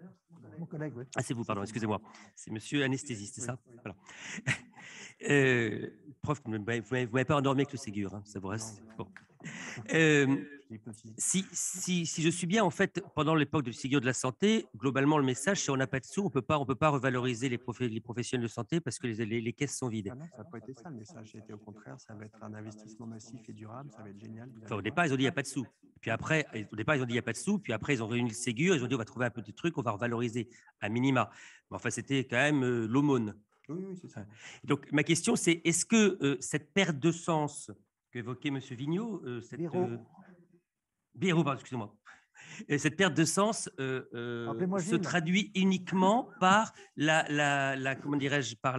Mon collègue, oui. Ah, c'est vous, pardon, excusez-moi. C'est monsieur anesthésiste, c'est ça? Voilà. Prof, vous ne m'avez pas endormi avec le Ségur, hein, ça vous reste. Bon. Si je suis bien, en fait, pendant l'époque du Ségur de la santé, globalement, le message, c'est on n'a pas de sous, on ne peut pas revaloriser les professionnels de santé parce que les caisses sont vides. Ah non, ça n'a pas été ça, le message. C'était au contraire, ça va être un investissement massif et durable, ça va être génial. Enfin, au départ, ils ont dit il n'y a pas de sous. Puis après, au départ, ils ont dit il n'y a pas de sous. Puis après, ils ont réuni le Ségur, ils ont dit on va trouver un petit truc, on va revaloriser à minima. Mais enfin, c'était quand même l'aumône. Oui, c'est ça. Donc, ma question, c'est est-ce que cette perte de sens qu'évoquait M. Vigneault, Biro, pardon, excusez-moi. Cette perte de sens se traduit uniquement par comment dirais-je, par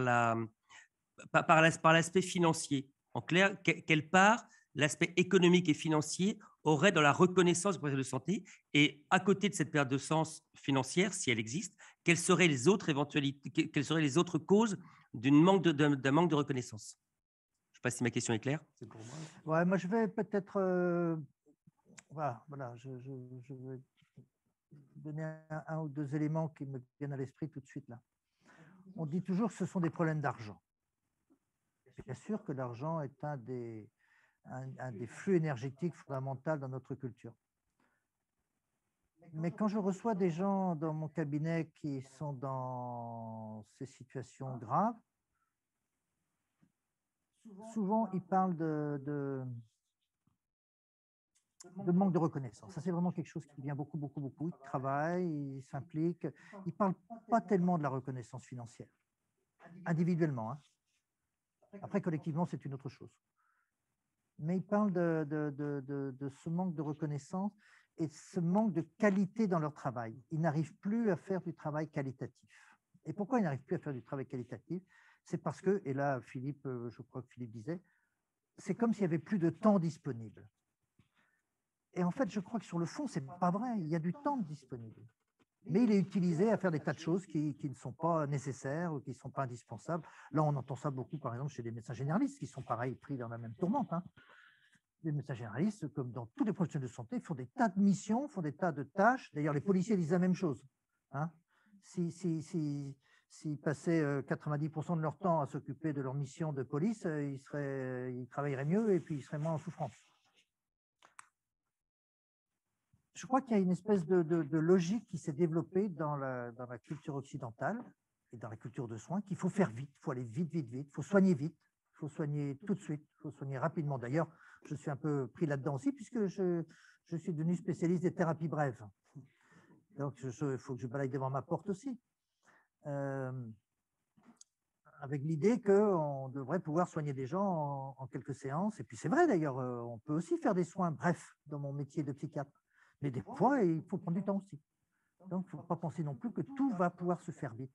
l'aspect financier. En clair, quelle part l'aspect économique et financier aurait dans la reconnaissance du professionnel de santé, et à côté de cette perte de sens financière, si elle existe, quelles seraient les autres éventualités, quelles seraient les autres causes d'un manque de reconnaissance? Je ne sais pas si ma question est claire. C'est pour moi. Ouais, moi je vais peut-être voilà, je vais donner un ou deux éléments qui me viennent à l'esprit tout de suite là. On dit toujours que ce sont des problèmes d'argent. Bien sûr que l'argent est un des flux énergétiques fondamentaux dans notre culture. Mais quand je reçois des gens dans mon cabinet qui sont dans ces situations graves, souvent ils parlent de manque de reconnaissance. Ça, c'est vraiment quelque chose qui vient beaucoup. Ils travaillent, ils s'impliquent. Ils ne parlent pas tellement de la reconnaissance financière, individuellement. Hein. Après, collectivement, c'est une autre chose. Mais ils parlent de ce manque de reconnaissance et ce manque de qualité dans leur travail. Ils n'arrivent plus à faire du travail qualitatif. Et pourquoi ils n'arrivent plus à faire du travail qualitatif? C'est parce que, et là, Philippe, je crois que Philippe disait, c'est comme s'il n'y avait plus de temps disponible. Et en fait, je crois que sur le fond, ce n'est pas vrai. Il y a du temps disponible. Mais il est utilisé à faire des tas de choses qui ne sont pas nécessaires ou qui ne sont pas indispensables. Là, on entend ça beaucoup, par exemple, chez les médecins généralistes, qui sont pareil, pris dans la même tourmente. Hein. Les médecins généralistes, comme dans tous les professionnels de santé, font des tas de missions, font des tas de tâches. D'ailleurs, les policiers disent la même chose. Hein. S'ils passaient 90% de leur temps à s'occuper de leur mission de police, ils travailleraient mieux et puis ils seraient moins en souffrance. Je crois qu'il y a une espèce de logique qui s'est développée dans la culture occidentale et dans la culture de soins, qu'il faut faire vite, il faut aller vite, il faut soigner vite, il faut soigner tout de suite, il faut soigner rapidement. D'ailleurs, je suis un peu pris là-dedans aussi, puisque je suis devenu spécialiste des thérapies brèves. Donc, il faut que je balaye devant ma porte aussi. Avec l'idée qu'on devrait pouvoir soigner des gens en quelques séances. Et puis c'est vrai d'ailleurs, on peut aussi faire des soins brefs dans mon métier de psychiatre. Mais des fois, il faut prendre du temps aussi. Donc, il ne faut pas penser non plus que tout va pouvoir se faire vite.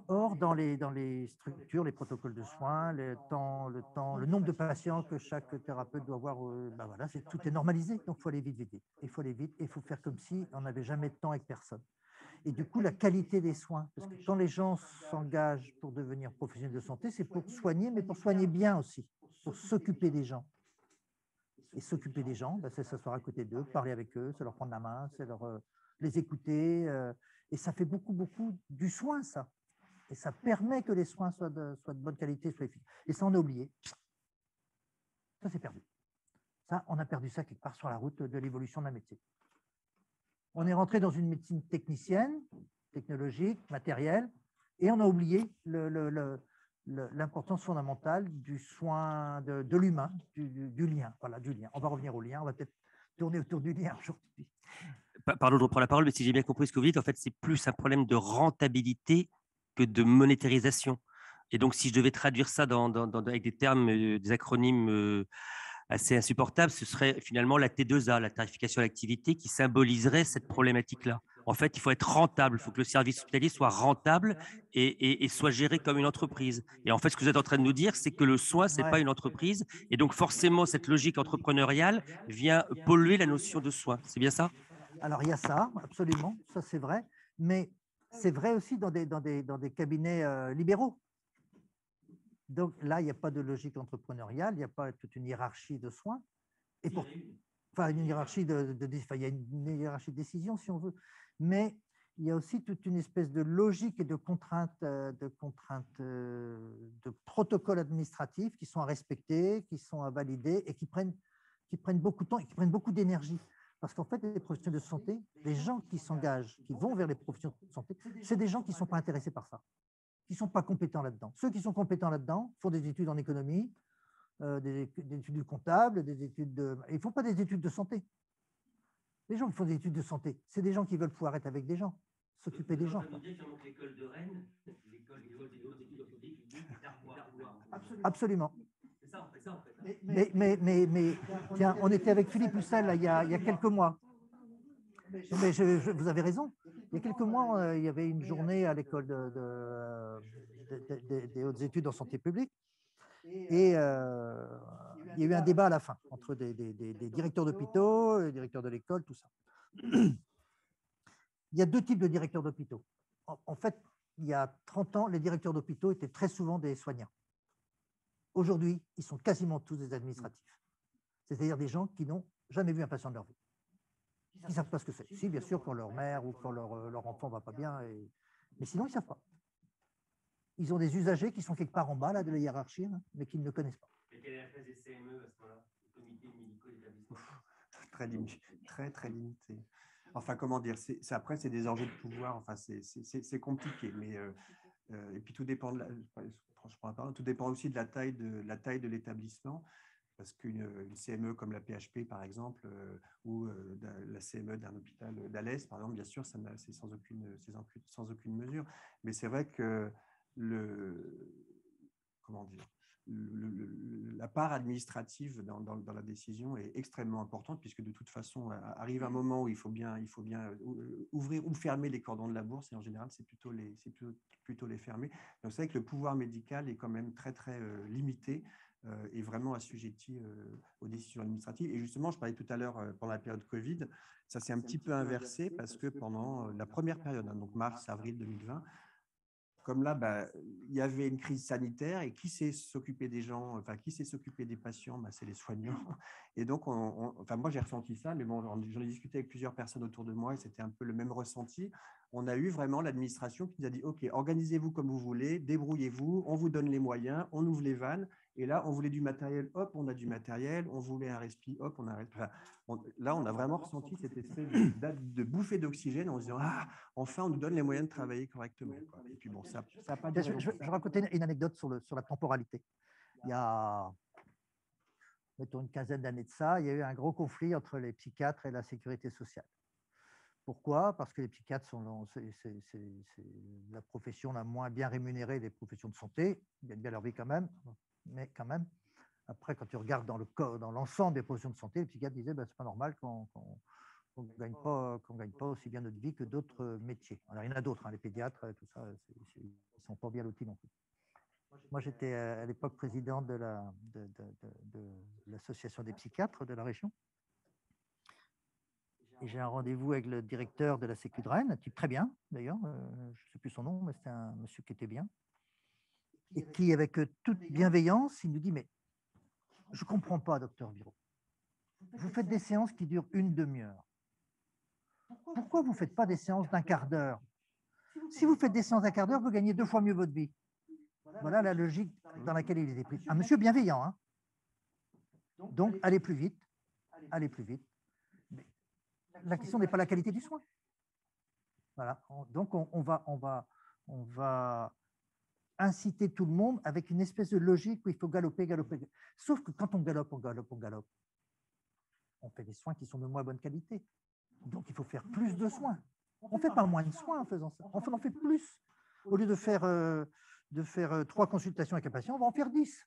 Or, dans les structures, les protocoles de soins, le nombre de patients que chaque thérapeute doit avoir, ben voilà, tout est normalisé. Donc, il faut aller vite, vite, vite. Il faut aller vite et il faut faire comme si on n'avait jamais de temps avec personne. Et du coup, la qualité des soins, parce que quand les gens s'engagent pour devenir professionnels de santé, c'est pour soigner, mais pour soigner bien aussi, pour s'occuper des gens. Et s'occuper des gens, ben, c'est s'asseoir à côté d'eux, parler avec eux, c'est leur prendre la main, c'est les écouter. Et ça fait beaucoup, beaucoup du soin, ça. Et ça permet que les soins soient de bonne qualité, soient efficaces. Et ça, on a oublié. Ça, c'est perdu. Ça, on a perdu ça quelque part sur la route de l'évolution d'un métier. On est rentré dans une médecine technicienne, technologique, matérielle, et on a oublié l'importance fondamentale du soin de l'humain, du lien. Voilà, du lien. On va revenir au lien, on va peut-être tourner autour du lien aujourd'hui. Pardon, je reprends la parole, mais si j'ai bien compris ce que vous dites, en fait, c'est plus un problème de rentabilité que de monétarisation. Et donc, si je devais traduire ça avec des termes, des acronymes assez insupportables, ce serait finalement la T2A, la tarification à l'activité, qui symboliserait cette problématique-là. En fait, il faut être rentable, il faut que le service hospitalier soit rentable et soit géré comme une entreprise. Et en fait, ce que vous êtes en train de nous dire, c'est que le soin, ce n'est pas une entreprise. Et donc, forcément, cette logique entrepreneuriale vient polluer la notion de soin. C'est bien ça? Alors, il y a ça, absolument, ça c'est vrai. Mais c'est vrai aussi dans des cabinets libéraux. Donc là, il n'y a pas de logique entrepreneuriale, il n'y a pas toute une hiérarchie de soins. Enfin, une hiérarchie il y a une hiérarchie de décision, si on veut. Mais il y a aussi toute une espèce de logique et de contraintes, de protocoles administratifs qui sont à respecter, qui sont à valider et qui prennent beaucoup de temps et qui prennent beaucoup d'énergie. Parce qu'en fait, les professionnels de santé, les gens qui s'engagent, qui vont vers les professionnels de santé, c'est des gens qui ne sont pas intéressés par ça, qui ne sont pas compétents là-dedans. Ceux qui sont compétents là-dedans font des études en économie, des études comptables, des études de... Ils ne font pas des études de santé. Les gens qui font des études de santé, c'est des gens qui veulent pouvoir être avec des gens, s'occuper des gens. L'école de Rennes, l'école des hautes études en public, Absolument. Mais tiens, on était avec Philippe Hussel là, il y a quelques mois. Mais vous avez raison. Il y a quelques mois, il y avait une journée à l'école des hautes études en santé publique. Et il y a eu un débat à la fin entre des directeurs d'hôpitaux, les directeurs de l'école, tout ça. Il y a deux types de directeurs d'hôpitaux. En fait, il y a 30 ans, les directeurs d'hôpitaux étaient très souvent des soignants. Aujourd'hui, ils sont quasiment tous des administratifs. C'est-à-dire des gens qui n'ont jamais vu un patient de leur vie. Qui ne savent pas ce que c'est. Si, bien sûr, quand leur mère ou quand leur enfant ne va pas bien. Mais sinon, ils ne savent pas. Ils ont des usagers qui sont quelque part en bas là, de la hiérarchie, hein, mais qu'ils ne connaissent pas. Et quelle est la place des CME à ce moment-là, le comité médico-établissement? Très limité. Très limité. Enfin, comment dire, après, c'est des enjeux de pouvoir. Enfin, c'est compliqué. Mais, et puis, tout dépend tout dépend aussi de la taille de l'établissement. Parce qu'une CME comme la PHP, par exemple, ou la CME d'un hôpital d'Alès, par exemple, bien sûr, c'est sans aucune mesure. Mais c'est vrai que la part administrative dans la décision est extrêmement importante, puisque de toute façon, arrive un moment où il faut bien ouvrir ou fermer les cordons de la bourse, et en général, c'est plutôt les fermer. Donc, c'est vrai que le pouvoir médical est quand même très, très limité est vraiment assujetti aux décisions administratives. Et justement, je parlais tout à l'heure, pendant la période Covid, ça s'est un petit peu inversé parce que pendant la première période, donc mars, avril 2020, comme là, il y avait une crise sanitaire et qui sait s'occuper des gens, enfin, qui sait s'occuper des patients, c'est les soignants. Et donc, enfin, moi, j'ai ressenti ça, mais bon, j'en ai discuté avec plusieurs personnes autour de moi et c'était un peu le même ressenti. On a eu vraiment l'administration qui nous a dit, OK, organisez-vous comme vous voulez, débrouillez-vous, on vous donne les moyens, on ouvre les vannes. Et là, on voulait du matériel, hop, on a du matériel, on voulait un respi, hop, on a un respi. Enfin, là, on a vraiment ressenti cette espèce de bouffée d'oxygène en se disant, ah, enfin, on nous donne les moyens de travailler correctement, quoi. Et puis bon, ça n'a pas duré. Je racontais une anecdote sur la temporalité. Il y a, mettons, une quinzaine d'années de ça, il y a eu un gros conflit entre les psychiatres et la sécurité sociale. Pourquoi? Parce que les psychiatres sont c'est la profession la moins bien rémunérée des professions de santé. Ils gagnent bien leur vie quand même, mais quand même. Après, quand tu regardes dans l'ensemble des professions de santé, les psychiatres disaient c'est pas normal qu'on ne gagne pas aussi bien notre vie que d'autres métiers. Alors, il y en a d'autres, les pédiatres, tout ça, ils ne sont pas bien lotis non plus. Moi, j'étais à l'époque président de l'association des psychiatres de la région. Et j'ai un rendez-vous avec le directeur de la Sécu de Rennes, un type très bien d'ailleurs, je ne sais plus son nom, mais c'était un monsieur qui était bien, et qui, avec toute bienveillance, il nous dit, mais je ne comprends pas, docteur Biraud, vous faites des séances qui durent une demi-heure. Pourquoi vous ne faites pas des séances d'un quart d'heure? Si vous faites des séances d'un quart d'heure, vous gagnez 2 fois mieux votre vie. Voilà la logique dans laquelle il était pris. Un monsieur bienveillant, hein. Donc, allez plus vite, allez plus vite. Mais la question n'est pas la qualité du soin. Voilà. Donc, on va inciter tout le monde avec une espèce de logique où il faut galoper, galoper. Sauf que quand on galope, on fait des soins qui sont de moins bonne qualité. Donc, il faut faire plus de soins. On ne fait pas moins de soins en faisant ça. On en fait plus. Au lieu de faire 3 consultations avec un patient, on va en faire 10.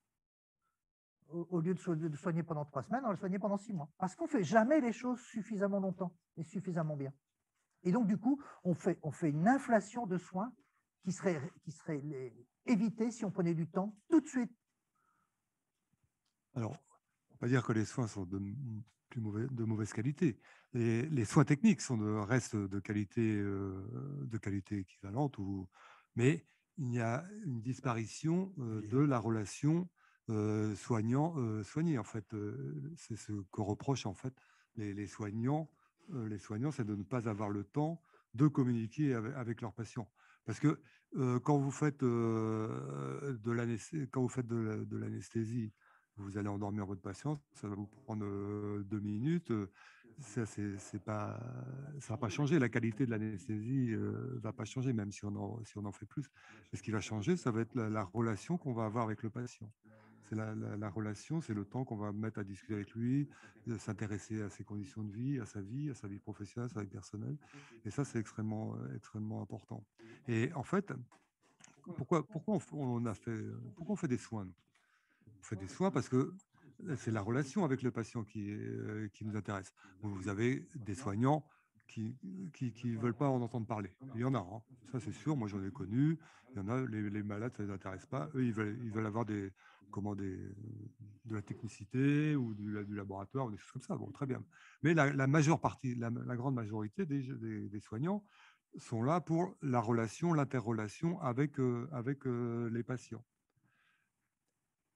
Au lieu de soigner pendant 3 semaines, on va le soigner pendant 6 mois. Parce qu'on ne fait jamais les choses suffisamment longtemps et suffisamment bien. Et donc, du coup, on fait une inflation de soins qui serait évitée si on prenait du temps tout de suite. Alors, on ne va pas dire que les soins sont de mauvaise qualité. Les soins techniques restent de qualité équivalente, mais il y a une disparition de la relation soignant-soigné. En fait, c'est ce que reprochent en fait les soignants. Les soignants, c'est de ne pas avoir le temps de communiquer avec leurs patients. Parce que quand vous faites de l'anesthésie, vous allez endormir votre patient, ça va vous prendre 2 minutes. Ça va pas changer. La qualité de l'anesthésie va pas changer, même si on en fait plus. Et ce qui va changer, ça va être la relation qu'on va avoir avec le patient. C'est la relation, c'est le temps qu'on va mettre à discuter avec lui, s'intéresser à ses conditions de vie, à sa vie professionnelle, à sa vie personnelle. Et ça, c'est extrêmement important. Et en fait, pourquoi on fait des soins, nous? On fait des soins parce que c'est la relation avec le patient qui nous intéresse. Vous avez des soignants qui ne veulent pas en entendre parler. Il y en a, hein. Ça c'est sûr, moi j'en ai connu. Il y en a, les malades, ça ne les intéresse pas. Eux, ils veulent avoir de la technicité ou du laboratoire, ou des choses comme ça. Bon, très bien. Mais la majeure partie, la grande majorité des soignants sont là pour la relation, l'interrelation avec les patients.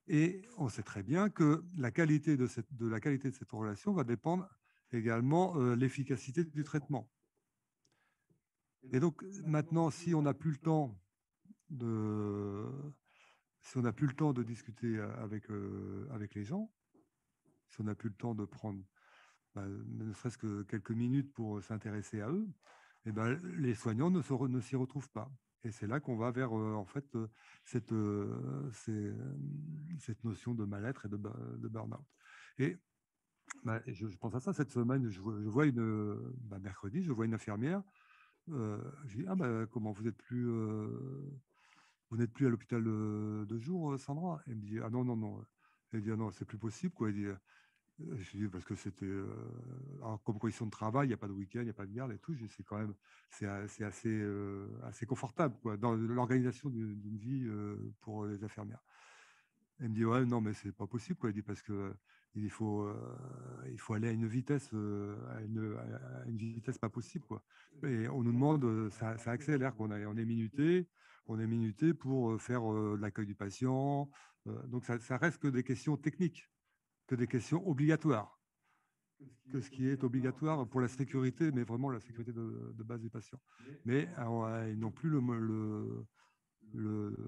Et on sait très bien que la qualité de cette relation va dépendre également de l'efficacité du traitement. Et donc maintenant, si on n'a plus le temps de discuter avec les gens, si on n'a plus le temps de prendre ne serait-ce que quelques minutes pour s'intéresser à eux, eh ben, les soignants ne s'y retrouvent pas. Et c'est là qu'on va vers en fait cette notion de mal-être et de burn-out. Et je pense à ça cette semaine. Je vois mercredi, je vois une infirmière. Je dis comment vous n'êtes plus à l'hôpital de jour, Sandra? Elle me dit non. Elle dit non, c'est plus possible, quoi. Elle dit, je dis parce que c'était comme condition de travail, il n'y a pas de week-end, il n'y a pas de garde et tout. C'est quand même c'est assez confortable, quoi, dans l'organisation d'une vie pour les infirmières. Elle me dit, ouais, non, mais c'est pas possible, quoi. Il dit, parce que il faut aller à une vitesse, à une vitesse pas possible, quoi. Et on nous demande, ça accélère, qu'on on est minuté pour faire l'accueil du patient. Donc ça reste que des questions techniques, que des questions obligatoires, que ce qui est obligatoire pour la sécurité, mais vraiment la sécurité de base du patient. Mais ils n'ont plus le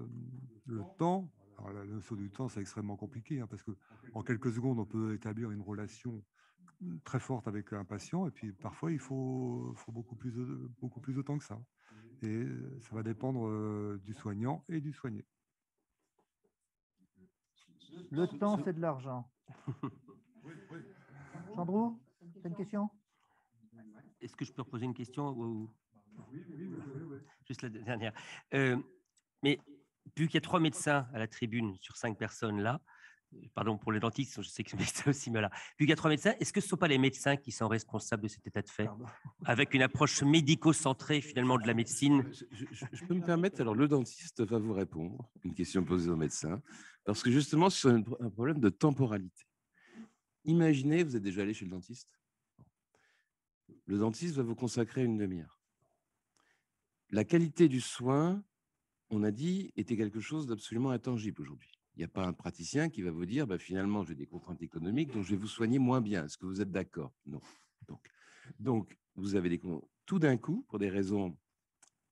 temps. Alors, la notion du temps, c'est extrêmement compliqué, hein, parce qu'en quelques secondes, on peut établir une relation très forte avec un patient, et puis parfois, il faut beaucoup plus de temps que ça. Et ça va dépendre du soignant et du soigné. Le temps, c'est de l'argent. Sandro, tu as une question? Est-ce que je peux reposer une question ou... Oui. Juste la dernière. Mais vu qu'il y a 3 médecins à la tribune sur 5 personnes là, pardon pour les dentistes, je sais que c'est aussi mal là. Vu qu'il y a 3 médecins, est-ce que ce ne sont pas les médecins qui sont responsables de cet état de fait, avec une approche médico-centrée finalement de la médecine? Je peux me permettre, alors le dentiste va vous répondre, une question posée au médecin, parce que justement, c'est un problème de temporalité. Imaginez, vous êtes déjà allé chez le dentiste. Le dentiste va vous consacrer une demi-heure. La qualité du soin, on a dit, était quelque chose d'absolument intangible aujourd'hui. Il n'y a pas un praticien qui va vous dire, bah, finalement, j'ai des contraintes économiques, donc je vais vous soigner moins bien. Est-ce que vous êtes d'accord? Non. Donc, vous avez tout d'un coup, pour des raisons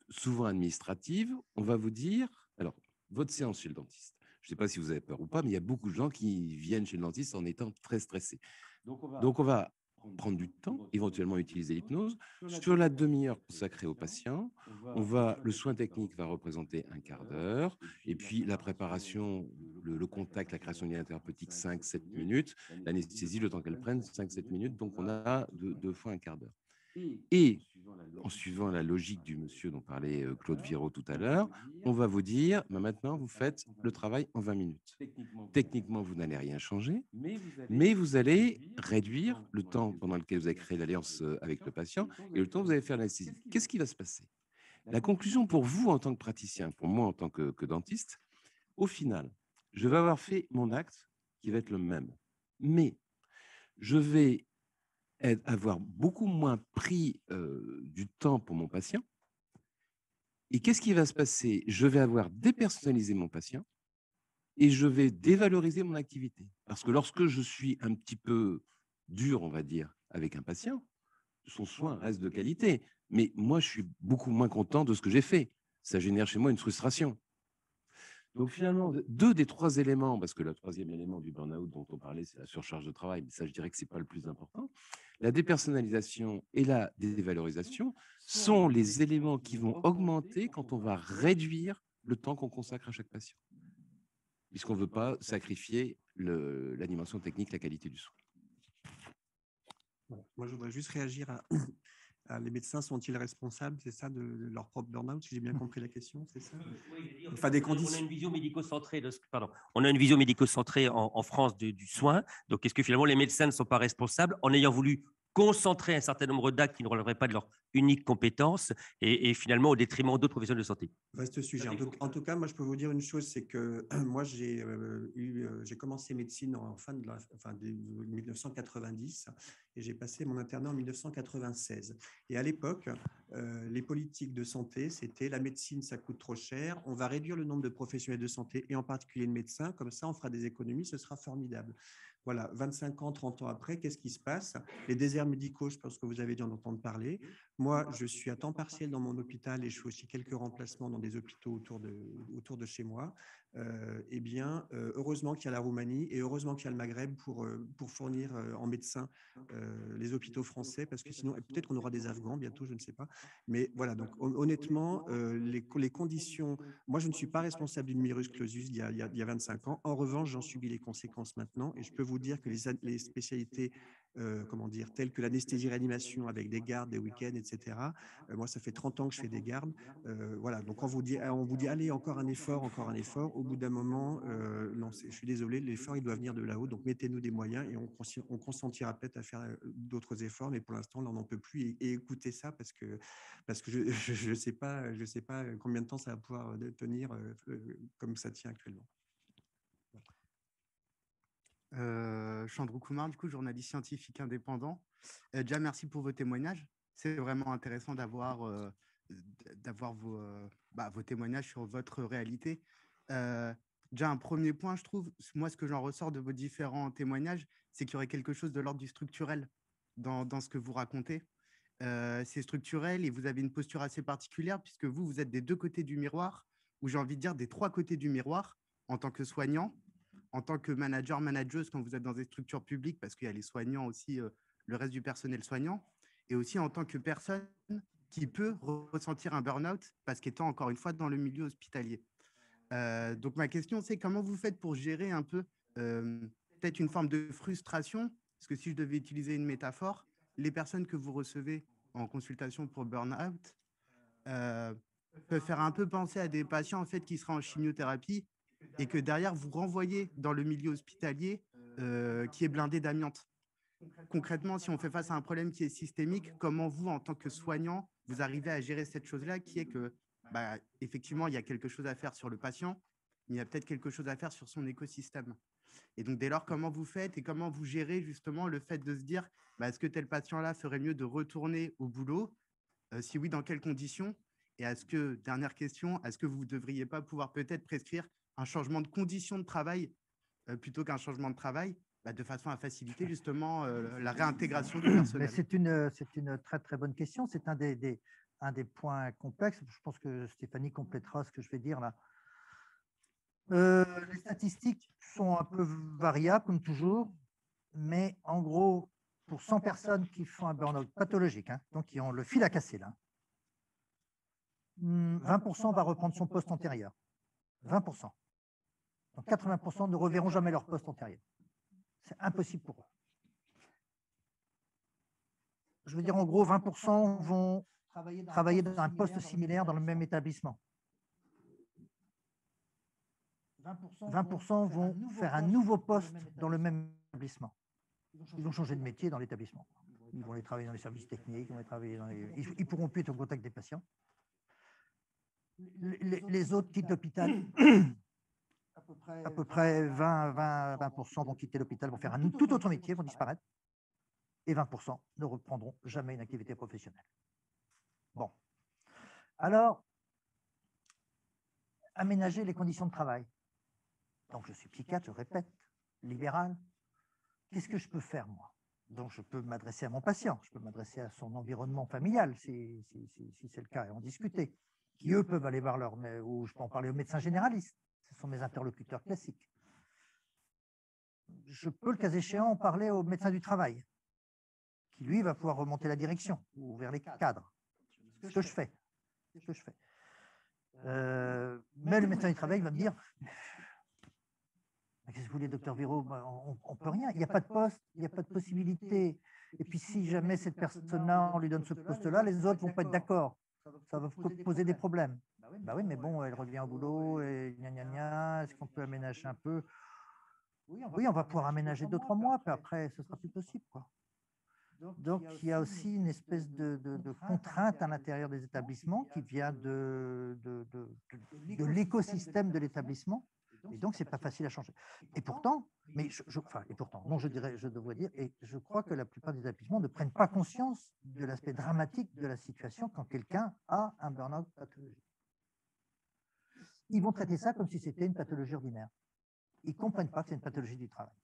souvent administratives, on va vous dire, alors, votre séance chez le dentiste, je ne sais pas si vous avez peur ou pas, mais il y a beaucoup de gens qui viennent chez le dentiste en étant très stressés. Donc, on va prendre du temps, éventuellement utiliser l'hypnose. Sur la demi-heure consacrée au patient, le soin technique va représenter un quart d'heure, et puis la préparation, le contact, la création de liens thérapeutiques, 5-7 minutes, l'anesthésie, le temps qu'elle prenne, 5-7 minutes, donc on a deux fois un quart d'heure. Et en suivant la logique du monsieur dont parlait Claude Viraud tout à l'heure, on va vous dire, bah maintenant, vous faites le travail en 20 minutes. Techniquement, vous n'allez rien changer, mais vous allez réduire le temps pendant lequel vous avez créé l'alliance avec le patient et le temps que vous allez faire l'anesthésie. Qu'est-ce qui va se passer? La conclusion pour vous en tant que praticien, pour moi en tant que dentiste, au final, je vais avoir fait mon acte qui va être le même, mais je vais avoir beaucoup moins pris du temps pour mon patient. Et qu'est-ce qui va se passer? Je vais avoir dépersonnalisé mon patient et je vais dévaloriser mon activité. Parce que lorsque je suis un petit peu dur, on va dire, avec un patient, son soin reste de qualité. Mais moi, je suis beaucoup moins content de ce que j'ai fait. Ça génère chez moi une frustration. Donc finalement, 2 des 3 éléments, parce que le 3e élément du burn-out dont on parlait, c'est la surcharge de travail, mais ça, je dirais que ce n'est pas le plus important. La dépersonnalisation et la dévalorisation sont les éléments qui vont augmenter quand on va réduire le temps qu'on consacre à chaque patient, puisqu'on ne veut pas sacrifier la dimension technique, la qualité du soin. Moi, je voudrais juste réagir à les médecins sont-ils responsables, c'est ça, de leur propre burn-out, si j'ai bien compris la question, c'est ça? Enfin, des conditions. On a une vision médico-centrée, on a une vision médico-centrée en France du soin. Donc, est-ce que finalement les médecins ne sont pas responsables en ayant voulu concentrer un certain nombre d'actes qui ne relèveraient pas de leur unique compétence et finalement au détriment d'autres professionnels de santé? Vaste sujet. En tout cas, moi, je peux vous dire une chose, c'est que moi, j'ai commencé médecine en fin de 1990 et j'ai passé mon internat en 1996. Et à l'époque, les politiques de santé, c'était la médecine, ça coûte trop cher, on va réduire le nombre de professionnels de santé et en particulier de médecins, comme ça, on fera des économies, ce sera formidable. Voilà, 25 ans, 30 ans après, qu'est-ce qui se passe? Les déserts médicaux, je pense que vous avez dû en entendre parler. Moi, je suis à temps partiel dans mon hôpital et je fais aussi quelques remplacements dans des hôpitaux autour de chez moi. Eh bien, heureusement qu'il y a la Roumanie et heureusement qu'il y a le Maghreb pour fournir en médecins les hôpitaux français, parce que sinon, peut-être qu'on aura des Afghans bientôt, je ne sais pas. Mais voilà, donc honnêtement, les conditions... Moi, je ne suis pas responsable d'une numerus clausus il y a 25 ans. En revanche, j'en subis les conséquences maintenant et je peux vous dire que les spécialités telles que l'anesthésie-réanimation avec des gardes, des week-ends, etc. Moi, ça fait 30 ans que je fais des gardes. Voilà, donc on vous dit, allez, encore un effort. Au bout d'un moment, non, je suis désolé, l'effort, il doit venir de là-haut. Donc, mettez-nous des moyens et on consentira peut-être à faire d'autres efforts. Mais pour l'instant, là, on n'en peut plus. Et écoutez ça parce que je sais pas combien de temps ça va pouvoir tenir comme ça tient actuellement. Chandru Kumar, du coup, journaliste scientifique indépendant. Déjà, merci pour vos témoignages. C'est vraiment intéressant d'avoir vos témoignages sur votre réalité. Déjà, un premier point, je trouve, moi, ce que j'en ressors de vos différents témoignages, c'est qu'il y aurait quelque chose de l'ordre du structurel dans ce que vous racontez. C'est structurel et vous avez une posture assez particulière puisque vous êtes des deux côtés du miroir, ou j'ai envie de dire des trois côtés du miroir, en tant que soignant, en tant que manager, manageuse quand vous êtes dans des structures publiques, parce qu'il y a les soignants aussi, le reste du personnel soignant, et aussi en tant que personne qui peut ressentir un burn-out parce qu'étant encore une fois dans le milieu hospitalier. Donc ma question, c'est comment vous faites pour gérer un peu peut-être une forme de frustration, parce que si je devais utiliser une métaphore, les personnes que vous recevez en consultation pour burn-out peuvent faire un peu penser à des patients en fait, qui seraient en chimiothérapie et que derrière, vous renvoyez dans le milieu hospitalier qui est blindé d'amiante. Concrètement, si on fait face à un problème qui est systémique, comment vous, en tant que soignant, vous arrivez à gérer cette chose-là qui est que, effectivement, il y a quelque chose à faire sur le patient, mais il y a peut-être quelque chose à faire sur son écosystème. Et donc, dès lors, comment vous faites et comment vous gérez justement le fait de se dire, est-ce que tel patient-là ferait mieux de retourner au boulot? Si oui, dans quelles conditions? Et est-ce que, dernière question, est-ce que vous ne devriez pas pouvoir peut-être prescrire un changement de conditions de travail plutôt qu'un changement de travail, de façon à faciliter justement la réintégration du personnel? C'est une très très bonne question. C'est un des points complexes. Je pense que Stéphanie complétera ce que je vais dire là. Les statistiques sont un peu variables comme toujours, mais en gros, pour 100 personnes qui font un burn-out pathologique, donc qui ont le fil à casser là, 20% va reprendre son poste antérieur. 20%. Donc 80% ne reverront jamais leur poste antérieur. C'est impossible pour eux. Je veux dire, en gros, 20% vont travailler dans un poste similaire dans le même établissement. 20% vont faire un nouveau poste dans le même établissement. Ils vont changer de métier dans l'établissement. Ils vont aller travailler dans les services techniques, ils ne pourront plus être au contact des patients. Les autres quittent l'hôpital. À peu près 20% vont quitter l'hôpital, vont faire un tout autre métier, vont disparaître. Et 20% ne reprendront jamais une activité professionnelle. Bon. Alors, aménager les conditions de travail. Donc, je suis psychiatre, je répète, libéral. Qu'est-ce que je peux faire, moi? Donc, je peux m'adresser à mon patient, je peux m'adresser à son environnement familial, si c'est le cas, et en discuter. Qui, eux, peuvent aller voir ou je peux en parler aux médecins généralistes. Ce sont mes interlocuteurs classiques. Je peux, le cas échéant, en parler au médecin du travail, qui, lui, va pouvoir remonter la direction ou vers les cadres. Ce que je fais. Mais le médecin du travail va me dire « Qu'est-ce que vous voulez, docteur Viraud, on ne peut rien, il n'y a pas de poste, il n'y a pas de possibilité. Et puis si jamais cette personne-là, on lui donne ce poste-là, les autres ne vont pas être d'accord. Ça va poser des problèmes. » Bah oui, mais bon, elle revient au boulot, et gna gna gna, est-ce qu'on peut aménager un peu? Oui, on va pouvoir aménager 2-3 mois, puis après, ce sera plus possible, quoi. Donc, il y a aussi une espèce de contrainte à l'intérieur des établissements qui vient de l'écosystème de l'établissement. Et donc, ce n'est pas facile à changer. Et pourtant, je devrais dire, et je crois que la plupart des établissements ne prennent pas conscience de l'aspect dramatique de la situation quand quelqu'un a un burn-out pathologique. Ils vont traiter ça comme si c'était une pathologie ordinaire. Ils ne comprennent pas que c'est une pathologie du travail.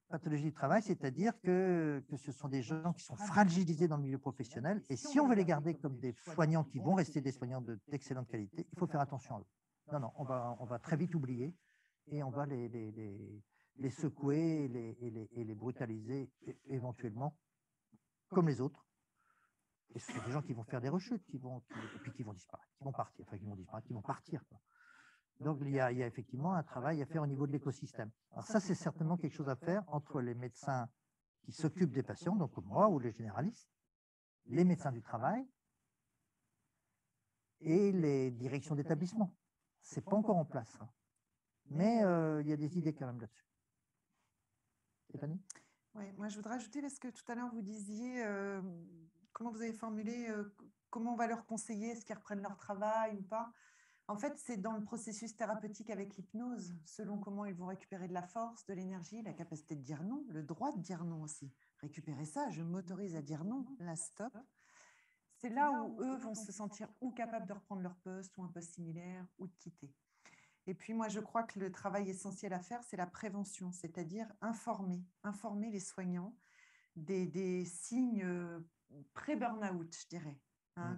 Pathologie du travail, c'est-à-dire que ce sont des gens qui sont fragilisés dans le milieu professionnel, et si on veut les garder comme des soignants qui vont rester des soignants d'excellente qualité, il faut faire attention à eux. Non, on va très vite oublier, et on va les secouer et les brutaliser éventuellement, comme les autres. Et ce sont des gens qui vont faire des rechutes, et puis qui vont disparaître, qui vont partir, quoi. Donc, il y a effectivement un travail à faire au niveau de l'écosystème. Alors ça, c'est certainement quelque chose à faire entre les médecins qui s'occupent des patients, donc moi ou les généralistes, les médecins du travail et les directions d'établissement. Ce n'est pas encore en place, hein. Mais il y a des idées quand même là-dessus. Stéphanie? Oui, moi je voudrais ajouter, parce que tout à l'heure vous disiez, comment vous avez formulé, comment on va leur conseiller, est-ce qu'ils reprennent leur travail ou pas? En fait, c'est dans le processus thérapeutique avec l'hypnose, selon comment ils vont récupérer de la force, de l'énergie, la capacité de dire non, le droit de dire non aussi. Récupérer ça, je m'autorise à dire non, là, stop. C'est là où eux vont se sentir ou capables de reprendre leur poste ou un poste similaire ou de quitter. Et puis moi, je crois que le travail essentiel à faire, c'est la prévention, c'est-à-dire informer les soignants des signes pré-burnout, je dirais.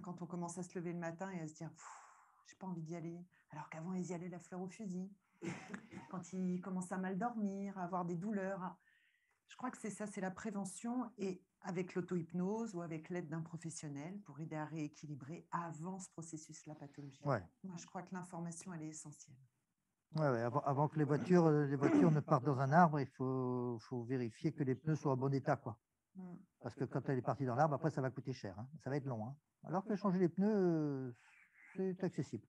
Quand on commence à se lever le matin et à se dire « j'ai pas envie d'y aller », alors qu'avant, ils y allaient la fleur au fusil. Quand ils commencent à mal dormir, à avoir des douleurs. Je crois que c'est ça, c'est la prévention, et avec l'auto-hypnose ou avec l'aide d'un professionnel pour aider à rééquilibrer avant ce processus-là pathologique. Ouais. Moi, je crois que l'information, elle est essentielle. Ouais, avant que les voitures ne partent dans un arbre, il faut vérifier que les pneus soient en bon état, quoi. Parce que quand elle est partie dans l'arbre, après, ça va coûter cher. Hein. Ça va être long. Hein. Alors que changer les pneus, c'est accessible.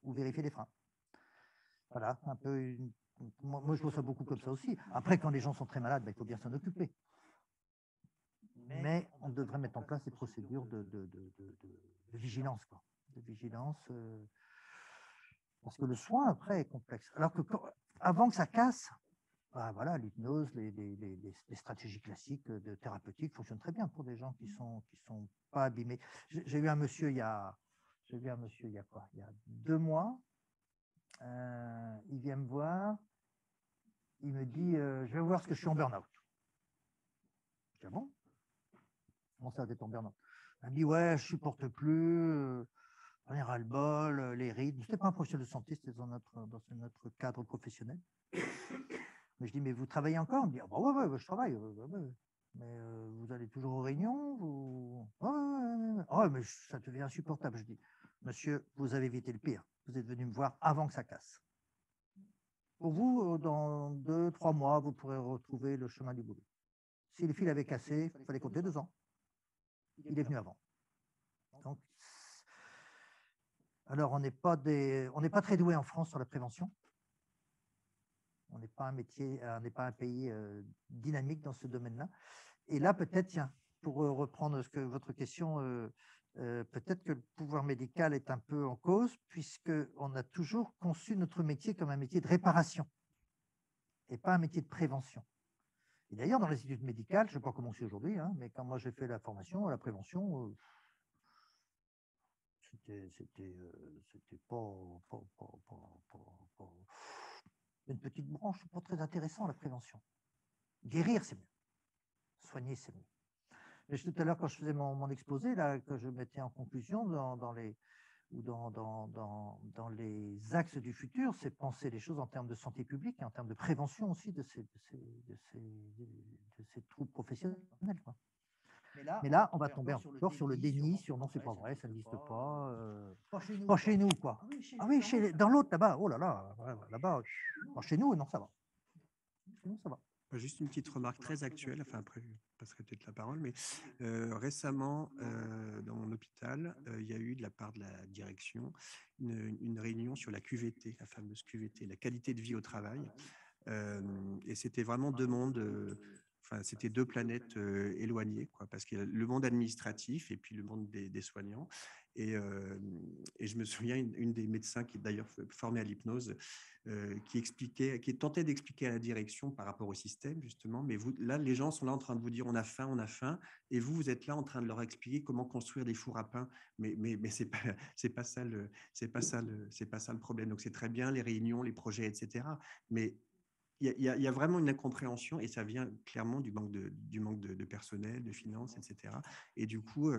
Ou vérifier les freins. Voilà, un peu. Moi, je vois ça beaucoup comme ça aussi. Après, quand les gens sont très malades, il faut bien s'en occuper. Mais on devrait mettre en place des procédures de vigilance, quoi. De vigilance. Parce que le soin, après, est complexe. Alors que avant que ça casse, voilà, l'hypnose, les stratégies classiques de thérapeutique fonctionnent très bien pour des gens qui sont pas abîmés. J'ai eu un monsieur il y a quoi? Il y a 2 mois. Il vient me voir. Il me dit je vais voir ce que je suis en burn-out. Je dis ah bon? Comment ça, t'es en burn-out? Il me dit ouais, je supporte plus. On est ras-le-bol, les rythmes. Ce n'était pas un professionnel de santé, c'était dans notre cadre professionnel. Mais je dis, mais vous travaillez encore? Il me dit, ah bah ouais, je travaille. Ouais. Mais vous allez toujours aux réunions? Ouais, mais ça devient insupportable. Je dis, monsieur, vous avez évité le pire. Vous êtes venu me voir avant que ça casse. Pour vous, dans 2-3 mois, vous pourrez retrouver le chemin du boulot. Si les fils avaient cassé, il fallait compter 2 ans. Il est venu avant. Donc, alors, on n'est pas très doué en France sur la prévention. On n'est pas un pays dynamique dans ce domaine-là. Et là, peut-être, tiens, pour reprendre votre question, peut-être que le pouvoir médical est un peu en cause, puisqu'on a toujours conçu notre métier comme un métier de réparation et pas un métier de prévention. Et d'ailleurs, dans les études médicales, je ne sais pas comment c'est aujourd'hui, hein, mais quand moi j'ai fait la formation, la prévention, c'était pas une petite branche, pas très intéressant, la prévention. Guérir, c'est mieux. Soigner, c'est mieux. Mais tout à l'heure, quand je faisais mon exposé, là, que je mettais en conclusion dans les axes du futur, c'est penser les choses en termes de santé publique et en termes de prévention aussi de ces troubles professionnels, quoi. Mais là, on va tomber encore sur le déni, sur non, c'est pas vrai, ça n'existe pas. Pas chez nous, quoi. Ah oui, dans l'autre, là-bas, oh là là, là-bas, chez nous, non, ça va. Chez nous, ça va. Juste une petite remarque très actuelle, enfin après je passerai peut-être la parole, mais récemment dans mon hôpital, il y a eu de la part de la direction une réunion sur la QVT, la fameuse QVT, la qualité de vie au travail, et c'était vraiment 2 mondes, enfin c'était 2 planètes éloignées, quoi, parce qu'il y a le monde administratif et puis le monde des soignants. Et je me souviens, une des médecins qui est d'ailleurs formée à l'hypnose, qui tentait d'expliquer à la direction par rapport au système, justement, mais là, les gens sont là en train de vous dire on a faim, et vous êtes là en train de leur expliquer comment construire des fours à pain, mais c'est pas ça le problème. Donc c'est très bien les réunions, les projets, etc. Mais il y a vraiment une incompréhension, et ça vient clairement du manque de personnel, de finances, etc. Et du coup,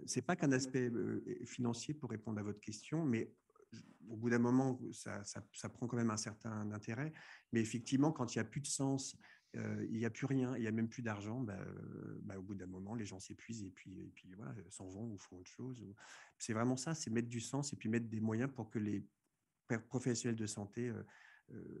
c'est pas qu'un aspect financier pour répondre à votre question, mais au bout d'un moment, ça prend quand même un certain intérêt. Mais effectivement, quand il n'y a plus de sens, il n'y a plus rien, il n'y a même plus d'argent, au bout d'un moment, les gens s'épuisent et puis voilà, s'en vont ou font autre chose. C'est vraiment ça, c'est mettre du sens et puis mettre des moyens pour que les professionnels de santé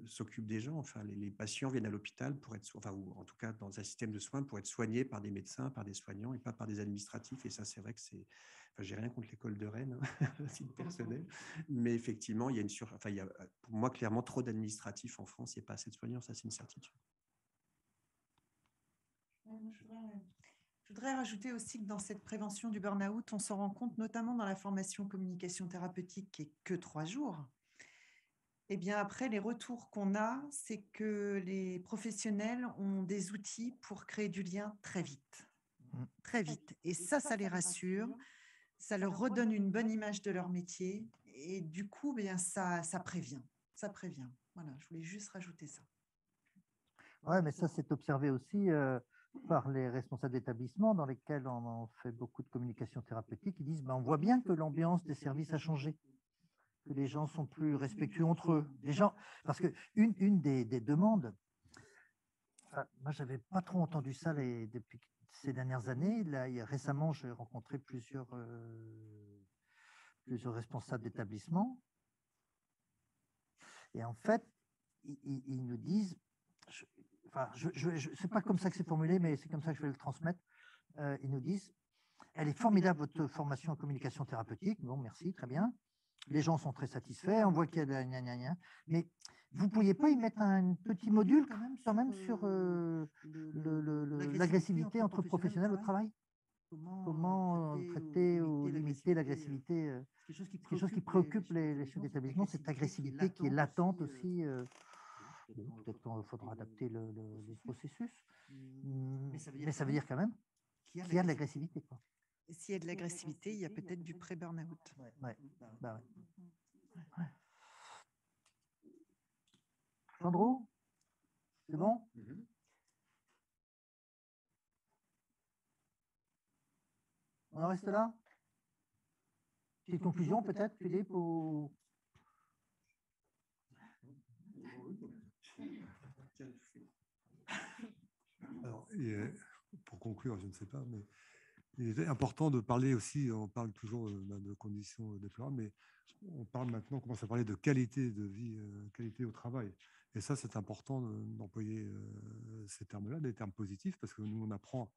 s'occupent des gens. Enfin, les patients viennent à l'hôpital pour être, enfin, ou en tout cas dans un système de soins pour être soignés par des médecins, par des soignants et pas par des administratifs. Et ça, c'est vrai que c'est. Enfin, j'ai rien contre l'école de Rennes, hein, si personnel, mais effectivement, il y a il y a pour moi clairement trop d'administratifs en France. Il n'y a pas assez de soignants, ça c'est une certitude. Je voudrais rajouter aussi que dans cette prévention du burn-out, on s'en rend compte notamment dans la formation communication thérapeutique qui est que 3 jours. Et bien après, les retours qu'on a, c'est que les professionnels ont des outils pour créer du lien très vite. Très vite. Et ça les rassure, ça leur redonne une bonne image de leur métier. Et du coup, bien, ça prévient. Ça prévient. Voilà, je voulais juste rajouter ça. Oui, mais ça, c'est observé aussi par les responsables d'établissement dans lesquels on fait beaucoup de communication thérapeutique. Ils disent, on voit bien que l'ambiance des services a changé, que les gens sont plus respectueux entre eux. Les gens, parce que une des demandes, moi, je n'avais pas trop entendu ça depuis ces dernières années. Là, récemment, j'ai rencontré plusieurs responsables d'établissement. Et en fait, ils nous disent, c'est pas comme ça que c'est formulé, mais c'est comme ça que je vais le transmettre. Ils nous disent, elle est formidable votre formation en communication thérapeutique. Bon, merci, très bien. Les gens sont très satisfaits, on voit qu'il y a de la gna gna gna. Mais vous ne pourriez pas y mettre un petit module quand même sur l'agressivité entre professionnels au travail? Comment traiter ou limiter l'agressivité? Quelque chose qui préoccupe les chefs d'établissement, cette agressivité qui est latente aussi. Peut-être qu'il faudra adapter le processus, mais ça veut dire quand même qu'il y a de l'agressivité. S'il y a de l'agressivité, il y a peut-être du pré-burnout. Ouais. Sandro, c'est bon? On en reste là? Petite conclusion peut-être, Philippe ou... Alors, pour conclure, je ne sais pas, mais il est important de parler aussi, on parle toujours de conditions déplorables, mais on parle maintenant, on commence à parler de qualité de vie, qualité au travail. Et ça, c'est important d'employer ces termes-là, des termes positifs, parce que nous, on apprend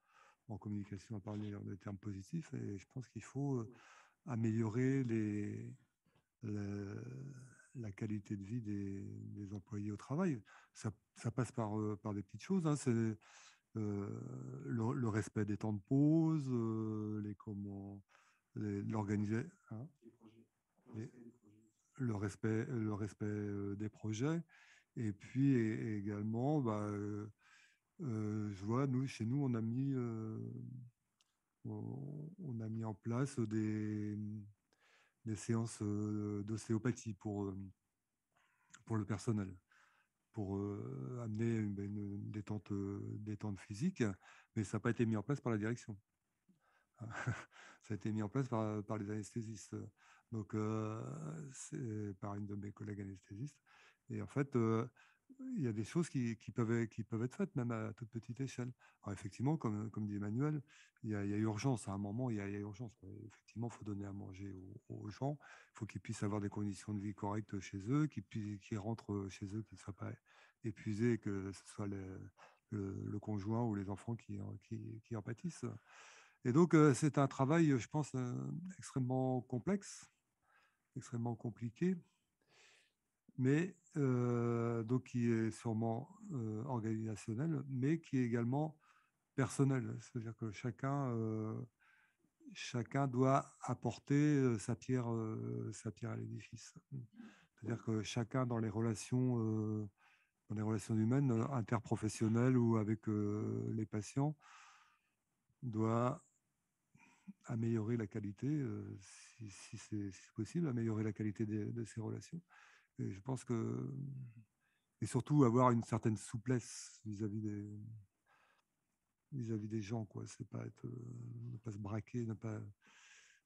en communication à parler des termes positifs, et je pense qu'il faut améliorer la qualité de vie des employés au travail. Ça passe par des petites choses, hein, c'est le respect des temps de pause, l'organisation, hein, le respect des projets, et puis également, je vois, chez nous, on a mis en place des séances d'ostéopathie pour le personnel, pour amener une détente physique, mais ça n'a pas été mis en place par la direction. Ça a été mis en place par les anesthésistes, donc c'est par une de mes collègues anesthésistes. Et en fait, il y a des choses qui peuvent être faites, même à toute petite échelle. Alors effectivement, comme dit Emmanuel, il y a urgence. À un moment, il y a urgence. Effectivement, il faut donner à manger aux gens. Il faut qu'ils puissent avoir des conditions de vie correctes chez eux, qu'ils rentrent chez eux, qu'ils ne soient pas épuisés, que ce soit le conjoint ou les enfants qui en pâtissent. Et donc, c'est un travail, je pense, extrêmement complexe, extrêmement compliqué, mais donc qui est sûrement organisationnel, mais qui est également personnel. C'est-à-dire que chacun doit apporter sa pierre à l'édifice. C'est-à-dire que chacun dans les relations humaines, interprofessionnelles ou avec les patients, doit améliorer la qualité, si c'est possible, améliorer la qualité de ces relations. Et je pense que, et surtout avoir une certaine souplesse vis-à-vis des gens, quoi. C'est pas ne pas se braquer, ne pas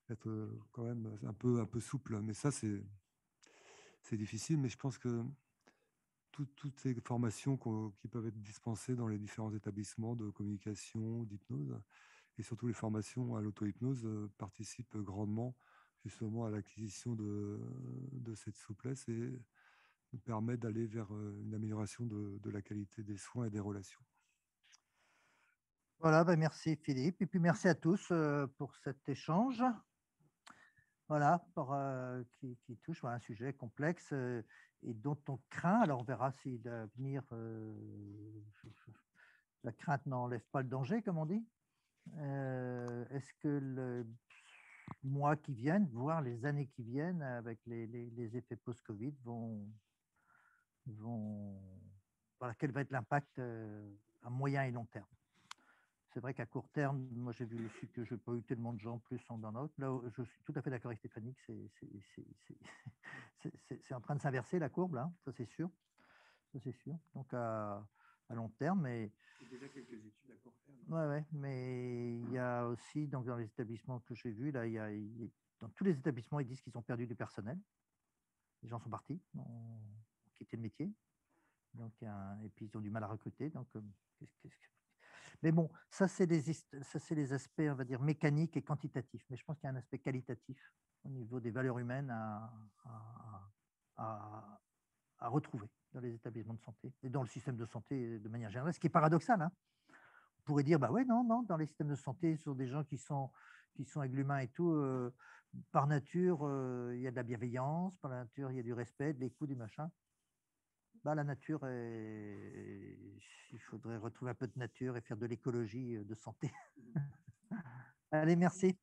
être quand même un peu souple. Mais ça, c'est difficile. Mais je pense que toutes ces formations qui peuvent être dispensées dans les différents établissements de communication, d'hypnose, et surtout les formations à l'auto-hypnose participent grandement justement à l'acquisition de cette souplesse et nous permettent d'aller vers une amélioration de la qualité des soins et des relations. Voilà, merci Philippe, et puis merci à tous pour cet échange. Voilà, qui touche un sujet complexe et dont on craint, alors on verra si l'avenir, la crainte n'enlève pas le danger, comme on dit, Est-ce que le mois qui viennent, voire les années qui viennent, avec les effets post-Covid, voilà, quel va être l'impact à moyen et long terme? C'est vrai qu'à court terme, moi j'ai vu aussi que je n'ai pas eu tellement de gens plus en burn-out. Là, je suis tout à fait d'accord avec Stéphanie que c'est en train de s'inverser la courbe, là, ça c'est sûr. Ça c'est sûr. Donc à long terme, mais Il y a déjà quelques études à court terme. ouais, mais il y a aussi donc dans les établissements que j'ai vus, là, dans tous les établissements, ils disent qu'ils ont perdu du personnel. Les gens sont partis, ont quitté le métier. Donc, et puis ils ont du mal à recruter. Donc, mais bon, ça c'est les aspects, on va dire, mécaniques et quantitatifs. Mais je pense qu'il y a un aspect qualitatif au niveau des valeurs humaines à retrouver dans les établissements de santé et dans le système de santé de manière générale, ce qui est paradoxal. Hein. On pourrait dire, bah ouais, non, dans les systèmes de santé, ce sont des gens qui sont avec l'humain et tout. Par nature, il y a de la bienveillance, par nature, il y a du respect, de l'écoute, du machin. Bah, la nature, il faudrait retrouver un peu de nature et faire de l'écologie de santé. Allez, merci.